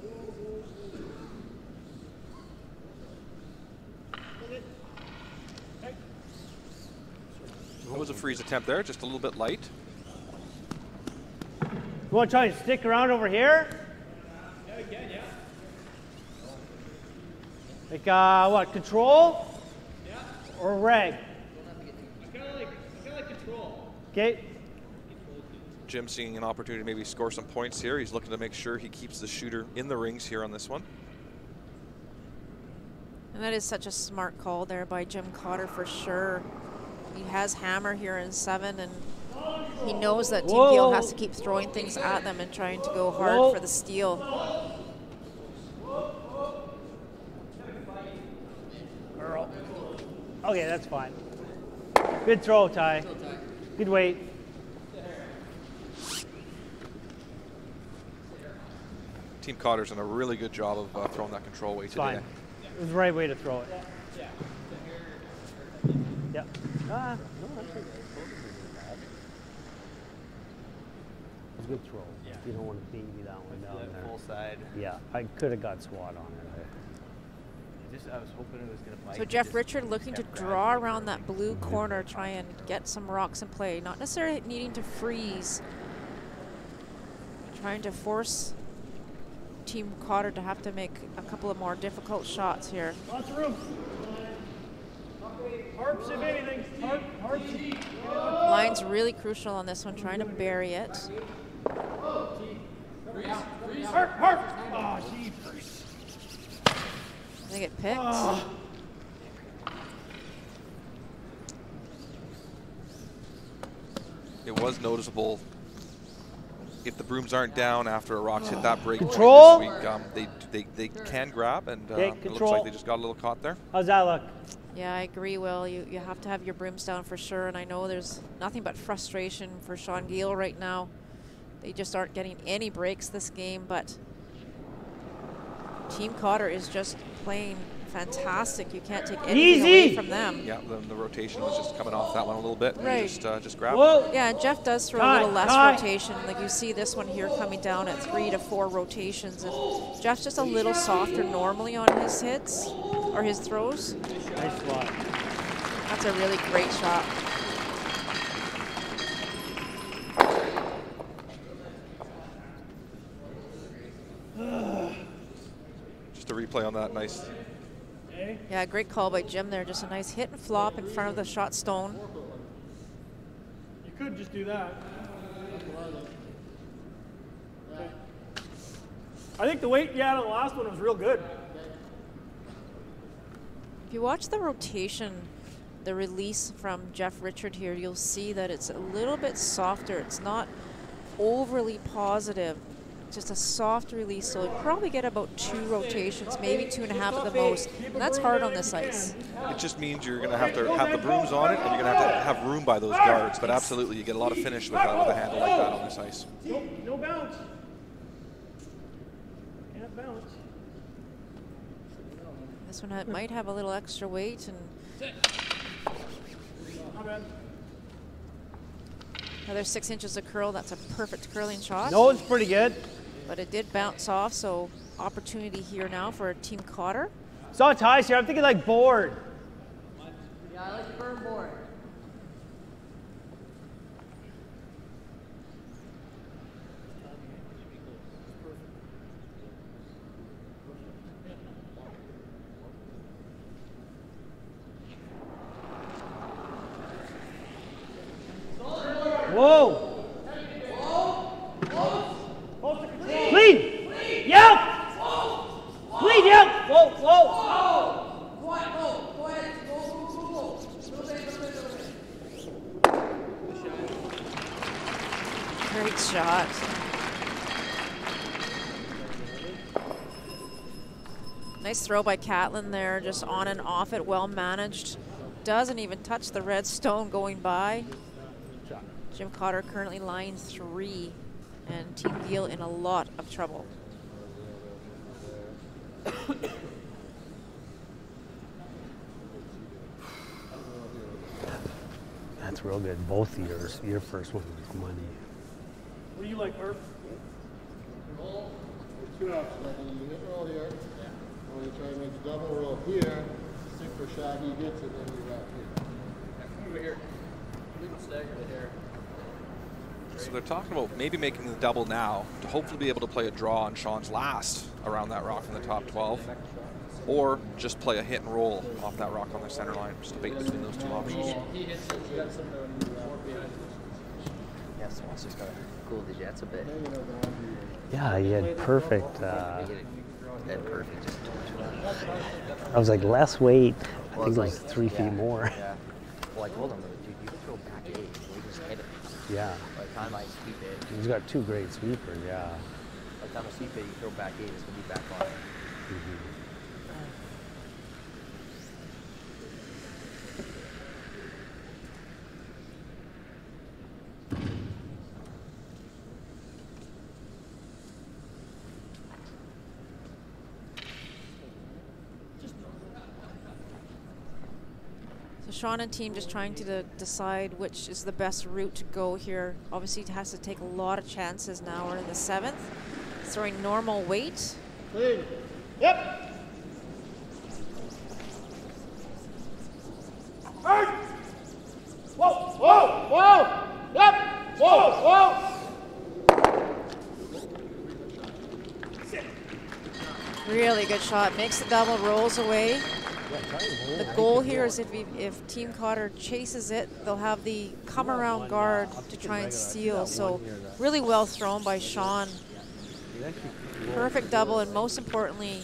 That was a freeze attempt there, just a little bit light. You want to try and stick around over here? Yeah, we can, yeah. Like, what, control? Yeah. Or reg? I kind of like control. Okay. Jim seeing an opportunity to maybe score some points here. He's looking to make sure he keeps the shooter in the rings here on this one. And that is such a smart call there by Jim Cotter for sure. He has hammer here in 7, and he knows that Team Geall has to keep throwing things at them and trying to go hard for the steal. Okay, that's fine. Good throw, Ty. Good weight. Team Cotter's done a really good job of throwing that control weight today. Fine. It was the right way to throw it. Yeah. No, actually, it was a good throw. Yeah. You don't want to baby that one down there. Full side. Yeah, I could have got swat on it. I was hoping it was going to bite. So Jeff Richard looking to draw around that blue corner, try and get some rocks in play. Not necessarily needing to freeze. Trying to force Team Cotter to have to make a couple of more difficult shots here. Lots of room. Harps, if anything. Harps. Line's really crucial on this one, trying to bury it. Harp. Oh, jeepers. They get picked. It was noticeable if the brooms aren't down after a rock's hit that break Control. This week, they can grab, and it looks control. like they just got a little caught there. How's that look? Yeah, I agree, Will. You have to have your brooms down for sure, and I know there's nothing but frustration for Sean Geall right now. They just aren't getting any breaks this game, but Team Cotter is just playing fantastic. You can't take anything away from them. Yeah, the rotation was just coming off that one a little bit. Right. Just grabbed it. Yeah, and Jeff does throw a little less rotation. Like you see this one here coming down at 3 to 4 rotations. And Jeff's just a little softer normally on his hits or his throws. Nice swat. That's a really great shot. Just a replay on that, nice. Yeah, great call by Jim there. Just a nice hit and flop in front of the shot stone. You could just do that. I think the weight you had on the last one was real good. If you watch the rotation, the release from Jeff Richard here, you'll see that it's a little bit softer. It's not overly positive. Just a soft release, so you'll probably get about 2 rotations, maybe 2.5 at the most. And that's hard on this ice. It just means you're going to have the brooms on it, and you're going to have room by those guards. But absolutely, you get a lot of finish with a handle like that on this ice. No bounce. Can't bounce. This one might have a little extra weight. And Not bad. another 6 inches of curl. That's a perfect curling shot. No, it's pretty good. But it did bounce off, so opportunity here now for Team Cotter. Saw ties here. I'm thinking like board. Yeah, I like the burn board. Whoa. Clean. Yep. Clean, yep. Whoa, Great shot. Nice throw by Catlin there, just on and off it, well managed. Doesn't even touch the red stone going by. Jim Cotter currently line 3, and Team Geall in a lot of trouble. That's real good. Both years. Your first one was money. What do you like, Murph? Roll. Two options. Like you hit roll here. Or you try to make a double roll here. Stick for shot, he gets it, then you wrap here. Over here. We can stagger it here. So they're talking about maybe making the double now to hopefully be able to play a draw on Sean's last around that rock in the top 12, or just play a hit and roll off that rock on the center line. Just debate between those two options. He hits it, you got some yeah, Swan's just got to cool the jets a bit. Yeah, he had perfect. Perfect. Just I was like, less weight. I Well, think it it's was like- 3 feet yeah, more. Yeah. Well, I told him, dude, you can throw back 8. We just hit it. Yeah. By the time I sweep it. He's got 2 great sweepers, yeah. By the time I sweep it, you throw back 8, it's going to be back on. So Sean and team just trying to decide which is the best route to go here. Obviously, it has to take a lot of chances now. We're in the 7th. Throwing normal weight. Clean. Yep. Hard. Whoa, whoa, whoa. Yep. Whoa, whoa. Really good shot. Makes the double, rolls away. The goal here is if Team Cotter chases it, they'll have the come around guard to try and steal. So really well thrown by Sean. Perfect double, and most importantly,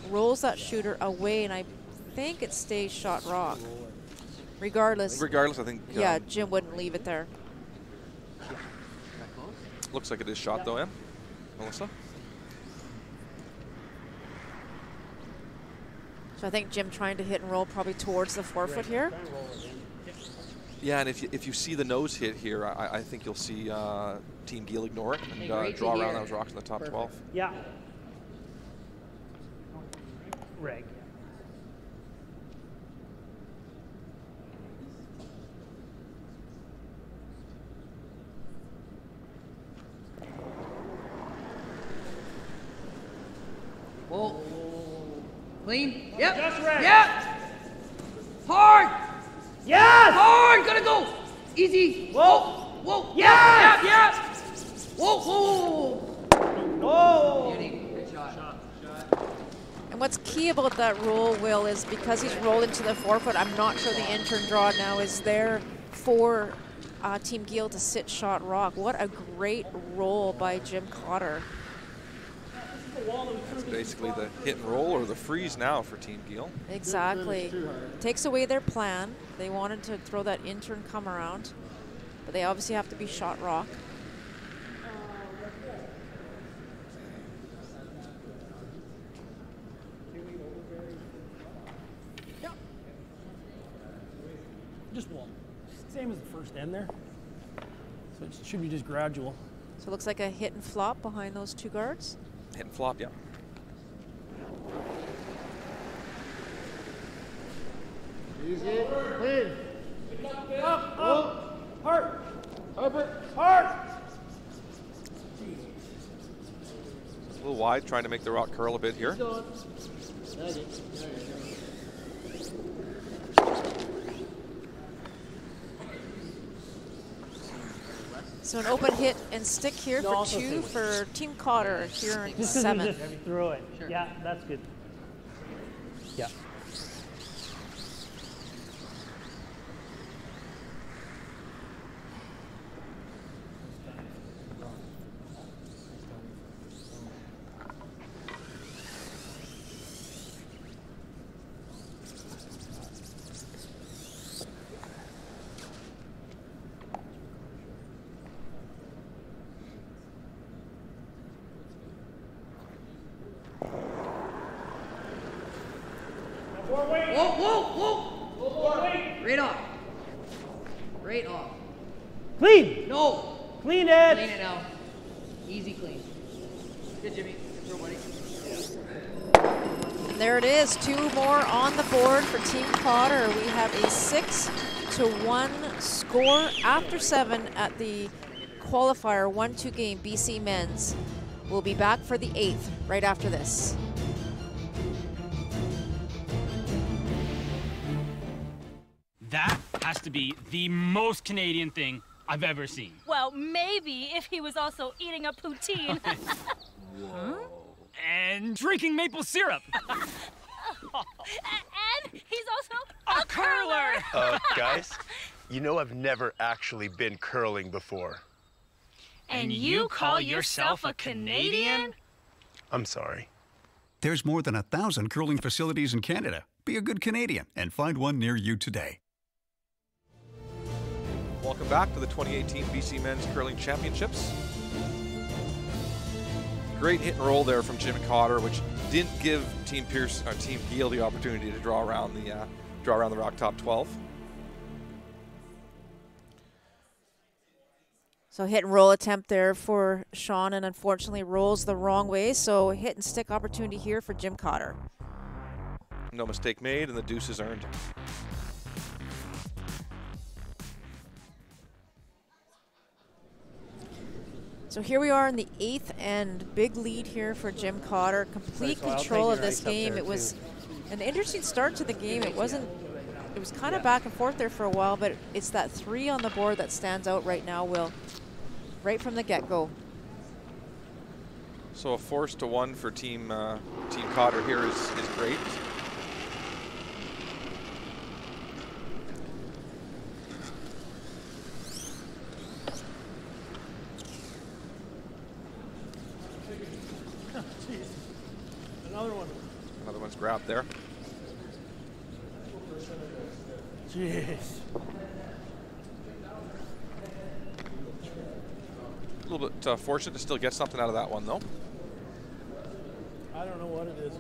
rolls that shooter away, and I think it stays shot rock. Regardless, I think. Yeah, Jim wouldn't leave it there. Looks like it is shot though, Melissa? So I think Jim trying to hit and roll probably towards the forefoot here. Yeah, and if you see the nose hit here, I think you'll see Team Geall ignore it and draw around those rocks in the top 12. Yeah. Reg. Whoa. Clean. Yep. Just right. Yep. Hard. Yes. Hard. Gotta go. Easy. Whoa. Whoa. Yes. Yep. Yep. Whoa. Whoa. Oh. Beauty. Good shot. And what's key about that roll, Will, is because he's rolled into the forefoot, I'm not sure the intern draw now is there for Team Geall to sit shot rock. What a great roll by Jim Cotter. It's basically the hit and roll or the freeze now for Team Geall. Exactly. Takes away their plan. They wanted to throw that intern come around, but they obviously have to be shot rock. Yeah. Just one. Same as the first end there. So it should be just gradual. So it looks like a hit and flop behind those two guards. Hit and flop, yeah. Easy. Clean. Up, up. Hard. Harper. Hard. A little wide, trying to make the rock curl a bit here. So an open hit and stick here for 2 for Team Cotter here in Just 7th. just throw it. Sure. Yeah, that's good. Yeah. Whoa, whoa, whoa. Right off. Right off. Clean. No. Clean it. Clean it now. Easy clean. Good, Jimmy. Good throw, buddy. And there it is, 2 more on the board for Team Cotter. We have a 6-1 score after 7 at the qualifier 1-2 game BC men's. We'll be back for the 8th right after this. That has to be the most Canadian thing I've ever seen. Well, maybe if he was also eating a poutine. And drinking maple syrup. And he's also a curler. Guys, you know I've never actually been curling before. And you call yourself a Canadian? I'm sorry. There's more than 1,000 curling facilities in Canada. Be a good Canadian and find one near you today. Welcome back to the 2018 BC Men's Curling Championships. Great hit and roll there from Jim Cotter, which didn't give Team Geall the opportunity to draw around the rock top 12. So hit and roll attempt there for Sean, and unfortunately rolls the wrong way. So hit and stick opportunity here for Jim Cotter. No mistake made, and the deuce is earned. So here we are in the 8th and big lead here for Jim Cotter. Complete control of this game. It was an interesting start to the game. It was kind of back and forth there for a while, but it's that 3 on the board that stands out right now, Will. Right from the get-go. So a 4-1 for Team Cotter here is great. Another one. Another one's grabbed there. Jeez. A little bit fortunate to still get something out of that one, though. I don't know what it is.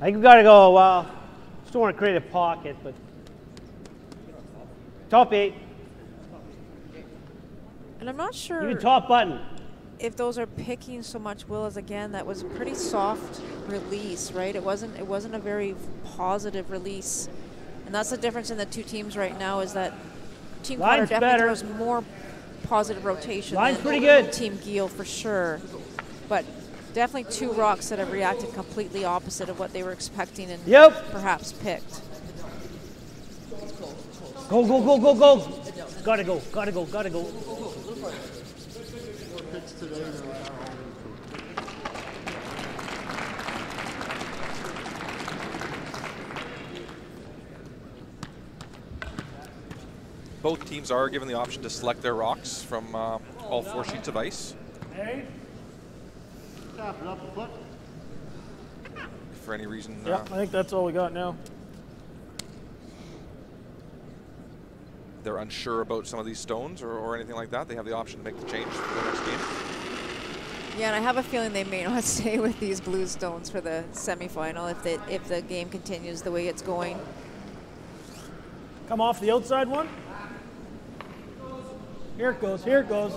I think we got to go, well, just don't want to create a pocket, but top 8. And I'm not sure Even top button. if those are picking so much, Will, as again, that was a pretty soft release, right? It wasn't a very positive release. And that's the difference in the two teams right now, is that Team Cotter definitely throws more positive rotation Line's than pretty good. Team Geall for sure. But definitely 2 rocks that have reacted completely opposite of what they were expecting and perhaps picked. Go, go, go, go, go. Gotta go, gotta go, gotta go. Both teams are given the option to select their rocks from all 4 sheets of ice. Hey. Tap it up a foot. For any reason. Yeah, I think that's all we got now. They're unsure about some of these stones or anything like that, they have the option to make the change for the next game. Yeah, and I have a feeling they may not stay with these blue stones for the semifinal if the game continues the way it's going. Come off the outside one. Here it goes, here it goes.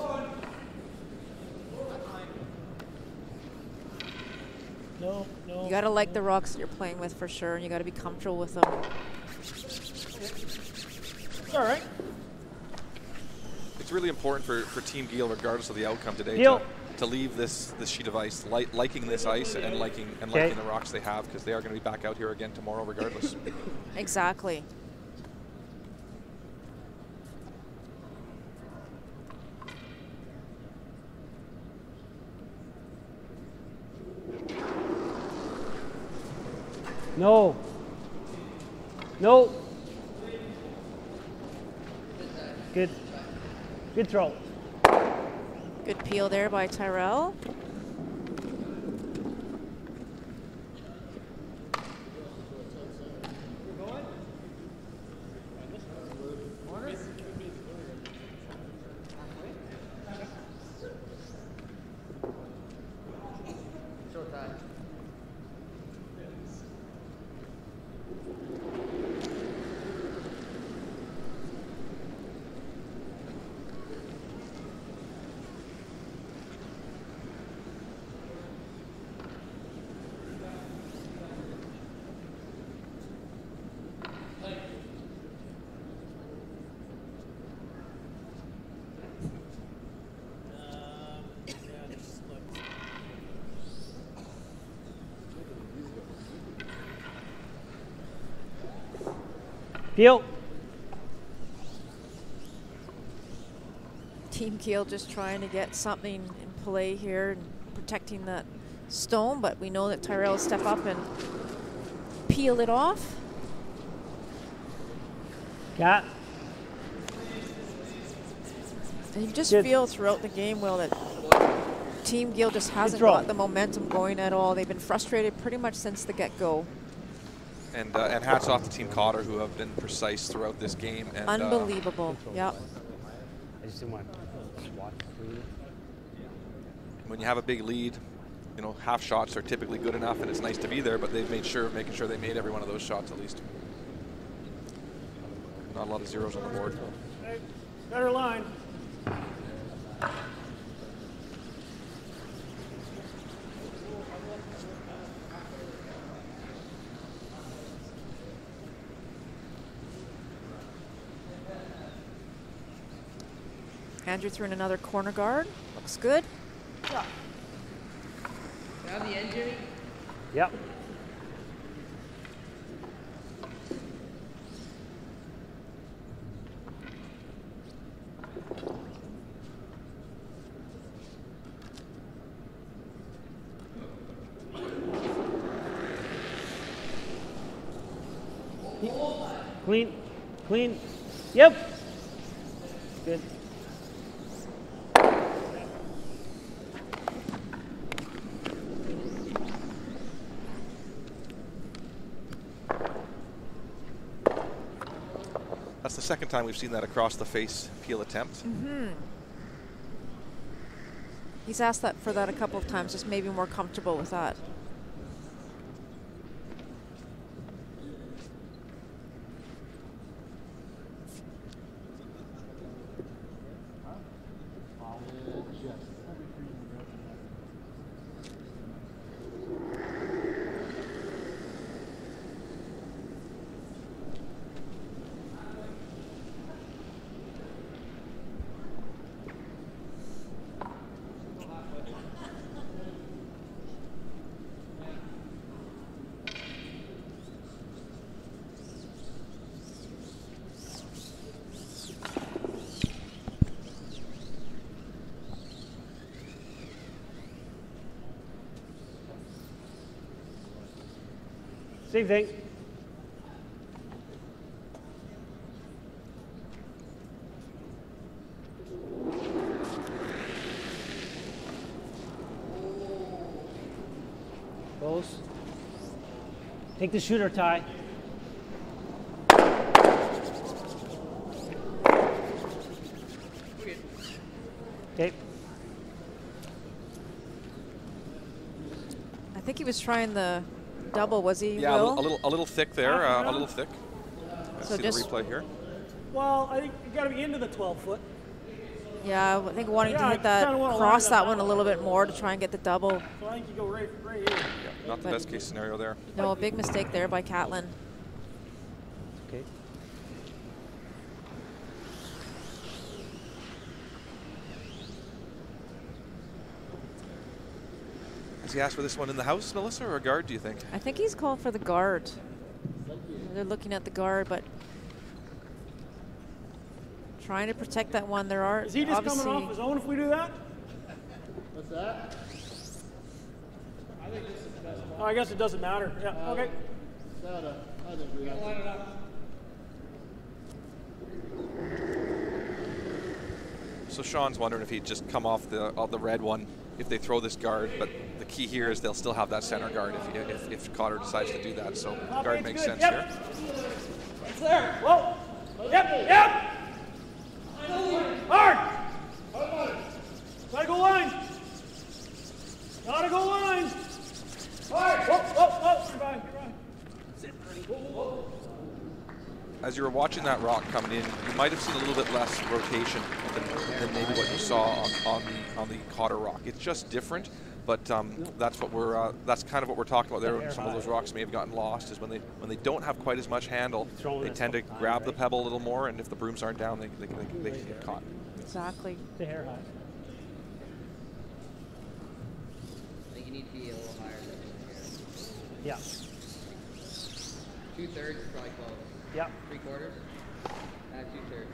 No, no. You got to like the rocks that you're playing with for sure, and you got to be comfortable with them. It's all right. It's really important for Team Geall, regardless of the outcome today, to leave this sheet of ice, liking this ice and liking the rocks they have, because they are going to be back out here again tomorrow regardless. Exactly. No. No. Good. Good throw. Good peel there by Tyrell. Geall. Team Geall just trying to get something in play here and protecting that stone, but we know that Tyrell will step up and peel it off. Cat. And you just feel throughout the game, Will, that Team Geall just hasn't got the momentum going at all. They've been frustrated pretty much since the get-go. And hats off to Team Cotter, who have been precise throughout this game. And, unbelievable. Yep. I just didn't want to swat clean. When you have a big lead, you know, half shots are typically good enough, and it's nice to be there, but they've made sure of making sure they made every one of those shots at least. Not a lot of zeros on the board. Hey, better line. Andrew threw in another corner guard. Looks good. Yeah. Grab the end, Jimmy. Yep. Clean. Clean. Yep. Good. That's the second time we've seen that across the face peel attempt. Mm-hmm. He's asked that for that a couple of times, just maybe more comfortable with that. Same thing. Close. Take the shooter, Ty. Okay. I think he was trying the double, was he? Yeah, Will? a little thick there, a little thick. Let's So see just the replay here. Well, I think you got to be into the 12-foot. Yeah, I think wanting to Yeah, hit I that, kinda wanna cross line that it one a up. little bit more to try and get the double. So I think you go right here. Yeah, not the But- best case scenario there. No, a big mistake there by Catlin. Okay. Has he asked for this one in the house, Melissa, or a guard, do you think? I think he's called for the guard. They're looking at the guard, but trying to protect that one. There are Is he just obviously coming off his own if we do that? What's that? Oh, I guess it doesn't matter. Yeah, okay. I think we have Line it up. So Sean's wondering if he'd just come off the red one if they throw this guard, but the key here is they'll still have that center guard if Cotter decides to do that. So the guard makes sense here. It's there. Whoa. Yep. Hard. Gotta go line. Gotta go line. Hard. Whoa. You're fine. Sit. Whoa. As you were watching that rock coming in, you might have seen a little bit less rotation than maybe what you saw on the Cotter rock. It's just different, but that's kind of what we're talking about there. Some of those rocks may have gotten lost is when they don't have quite as much handle, they tend to grab the pebble a little more, and if the brooms aren't down, they can get caught. Exactly. The hair high. I think you need to be a little higher than here. Yeah. 2/3 is probably close. Yep. 3/4. Add 2/3.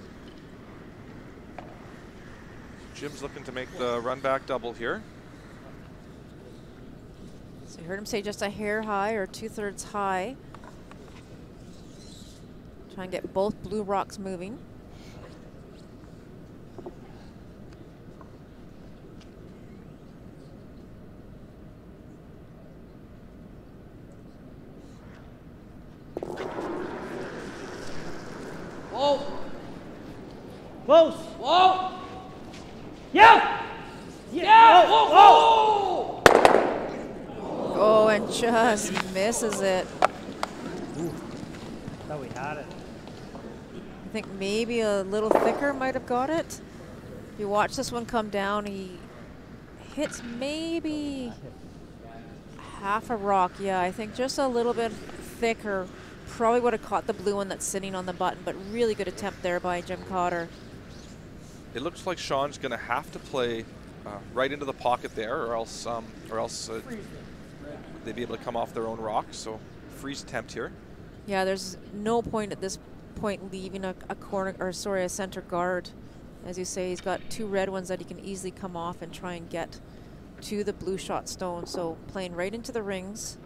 Jim's looking to make the run back double here. So you heard him say just a hair high or 2/3 high. Try and get both blue rocks moving. Whoa! Close! Whoa! Yeah! Yeah! Whoa! Whoa! Oh, and just misses it. Thought we had it. I think maybe a little thicker might have got it. If you watch this one come down, he hits maybe half a rock. Yeah, I think just a little bit thicker. Probably would have caught the blue one that's sitting on the button, but really good attempt there by Jim Cotter. It looks like Sean's going to have to play right into the pocket there, or else they'd be able to come off their own rock. So freeze attempt here. Yeah, there's no point at this point leaving a corner, or sorry, a center guard. As you say, he's got 2 red ones that he can easily come off and try and get to the blue shot stone. So playing right into the rings.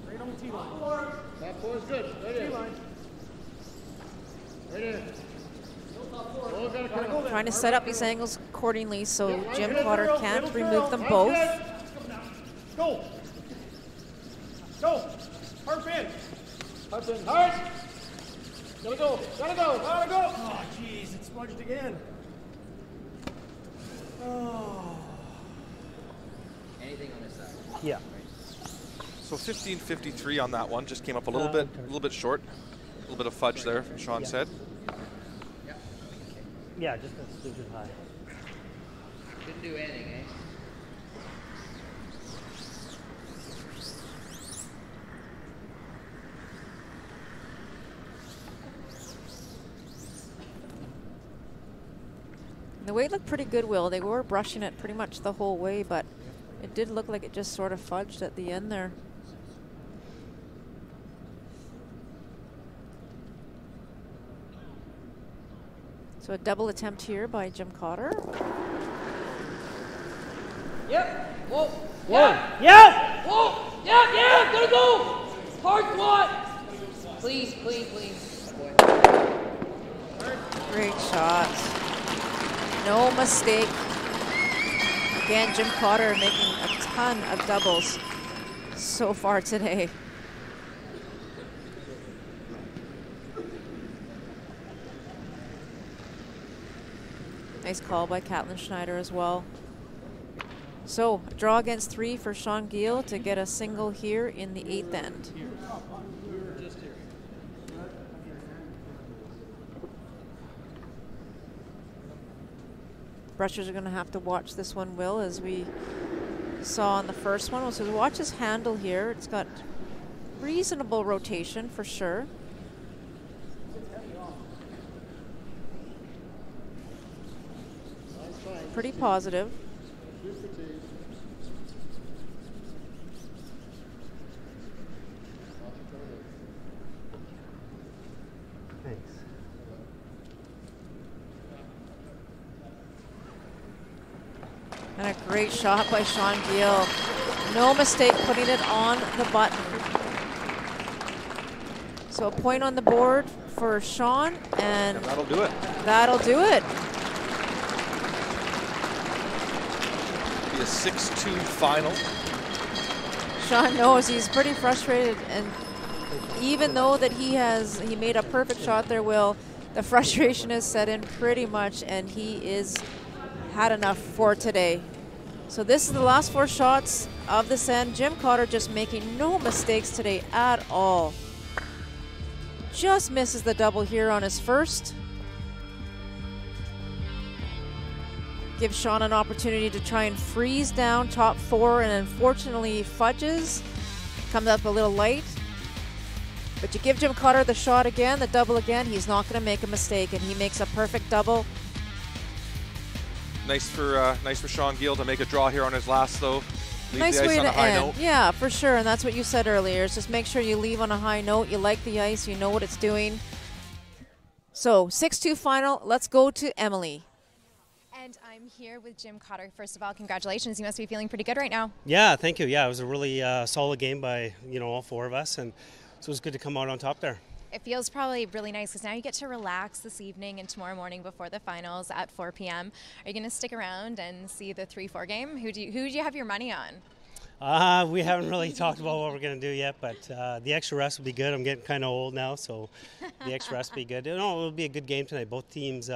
Right on the tee line. Top 4 is good. Right in. T-line. Right in. Trying to set up these angles accordingly so Jim Cotter can't remove them both. Go. Go. Hard pin. Hard pin. Hard. Gotta go. Gotta go. Gotta go. Oh, jeez, it smudged again. Oh. Anything on this side? Yeah. So 15.53 on that one. Just came up a little bit short. A little bit of fudge there, Sean said. Yeah, just a stupid high. Didn't do anything, eh? The weight looked pretty good, Will. They were brushing it pretty much the whole way, but it did look like it just sort of fudged at the end there. So a double attempt here by Jim Cotter. Yep. Whoa. Whoa. Yeah. Yeah. Whoa. Yeah. Yeah. Gotta go. Hard squat. Please, please, please. Great shot. No mistake. Again, Jim Cotter making a ton of doubles so far today. Nice call by Caitlin Schneider as well. So, a draw against 3 for Sean Geall to get a single here in the 8th end. Brushers are going to have to watch this one, Will, as we saw on the first one. So watch his handle here. It's got reasonable rotation for sure. Pretty positive. Thanks. And a great shot by Sean Geall. No mistake putting it on the button. So a point on the board for Sean, and that'll do it. That'll do it. Be a 6-2 final. Sean knows he's pretty frustrated, and even though that he made a perfect shot there, Will, the frustration is set in pretty much, and he is had enough for today. So this is the last 4 shots of this end. Jim Cotter just making no mistakes today at all. Just misses the double here on his first. Gives Sean an opportunity to try and freeze down top 4, and unfortunately fudges. Comes up a little light. But you give Jim Cotter the shot again, the double again, he's not going to make a mistake, and he makes a perfect double Nice for Sean Geall to make a draw here on his last, though. Leave Nice the ice way on to a high end. note. Yeah, for sure. And that's what you said earlier. Is just make sure you leave on a high note. You like the ice. You know what it's doing. So 6-2 final. Let's go to Emily. And I'm here with Jim Cotter. First of all, congratulations. You must be feeling pretty good right now. Yeah, thank you. Yeah, it was a really solid game by all four of us, and so it was good to come out on top there. It feels probably really nice because now you get to relax this evening and tomorrow morning before the finals at 4 p.m. Are you going to stick around and see the 3-4 game? Who do you have your money on? We haven't really talked about what we're going to do yet, but the extra rest will be good. I'm getting kind of old now, so the extra rest will be good. It'll be a good game tonight. Both teams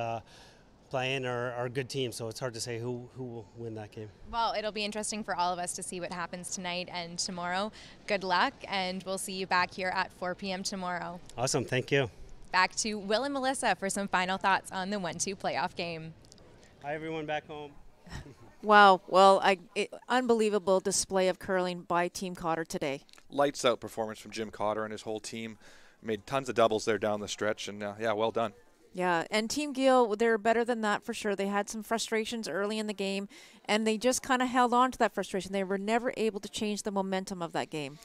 playing are good teams, so it's hard to say who will win that game. Well, it'll be interesting for all of us to see what happens tonight and tomorrow. Good luck, and we'll see you back here at 4 p.m. tomorrow. Awesome, thank you. Back to Will and Melissa for some final thoughts on the 1-2 playoff game. Hi, everyone back home. Wow. Well, unbelievable display of curling by Team Cotter today. Lights out performance from Jim Cotter and his whole team. Made tons of doubles there down the stretch, and yeah, well done. Yeah, and Team Geall, they're better than that for sure. They had some frustrations early in the game, and they just kind of held on to that frustration. They were never able to change the momentum of that game.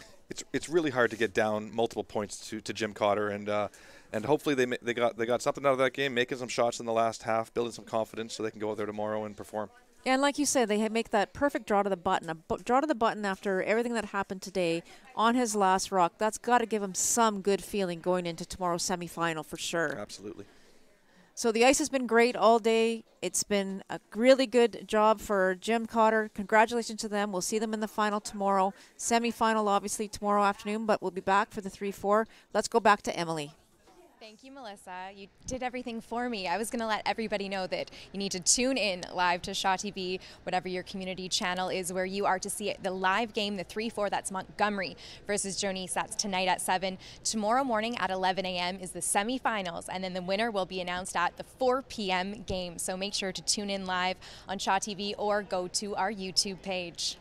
It's really hard to get down multiple points to Jim Cotter, and hopefully they got something out of that game, making some shots in the last half, building some confidence so they can go out there tomorrow and perform. And like you said, they make that perfect draw to the button. Draw to the button after everything that happened today on his last rock. That's got to give him some good feeling going into tomorrow's semifinal for sure. Absolutely. So the ice has been great all day. It's been a really good job for Jim Cotter. Congratulations to them. We'll see them in the final tomorrow. Semifinal, obviously, tomorrow afternoon, but we'll be back for the 3-4. Let's go back to Emily. Thank you, Melissa. You did everything for me. I was going to let everybody know that you need to tune in live to Shaw TV, whatever your community channel is, where you are to see the live game, the 3-4. That's Montgomery versus Jonice. That's tonight at 7. Tomorrow morning at 11 a.m. is the semifinals, and then the winner will be announced at the 4 p.m. game. So make sure to tune in live on Shaw TV or go to our YouTube page.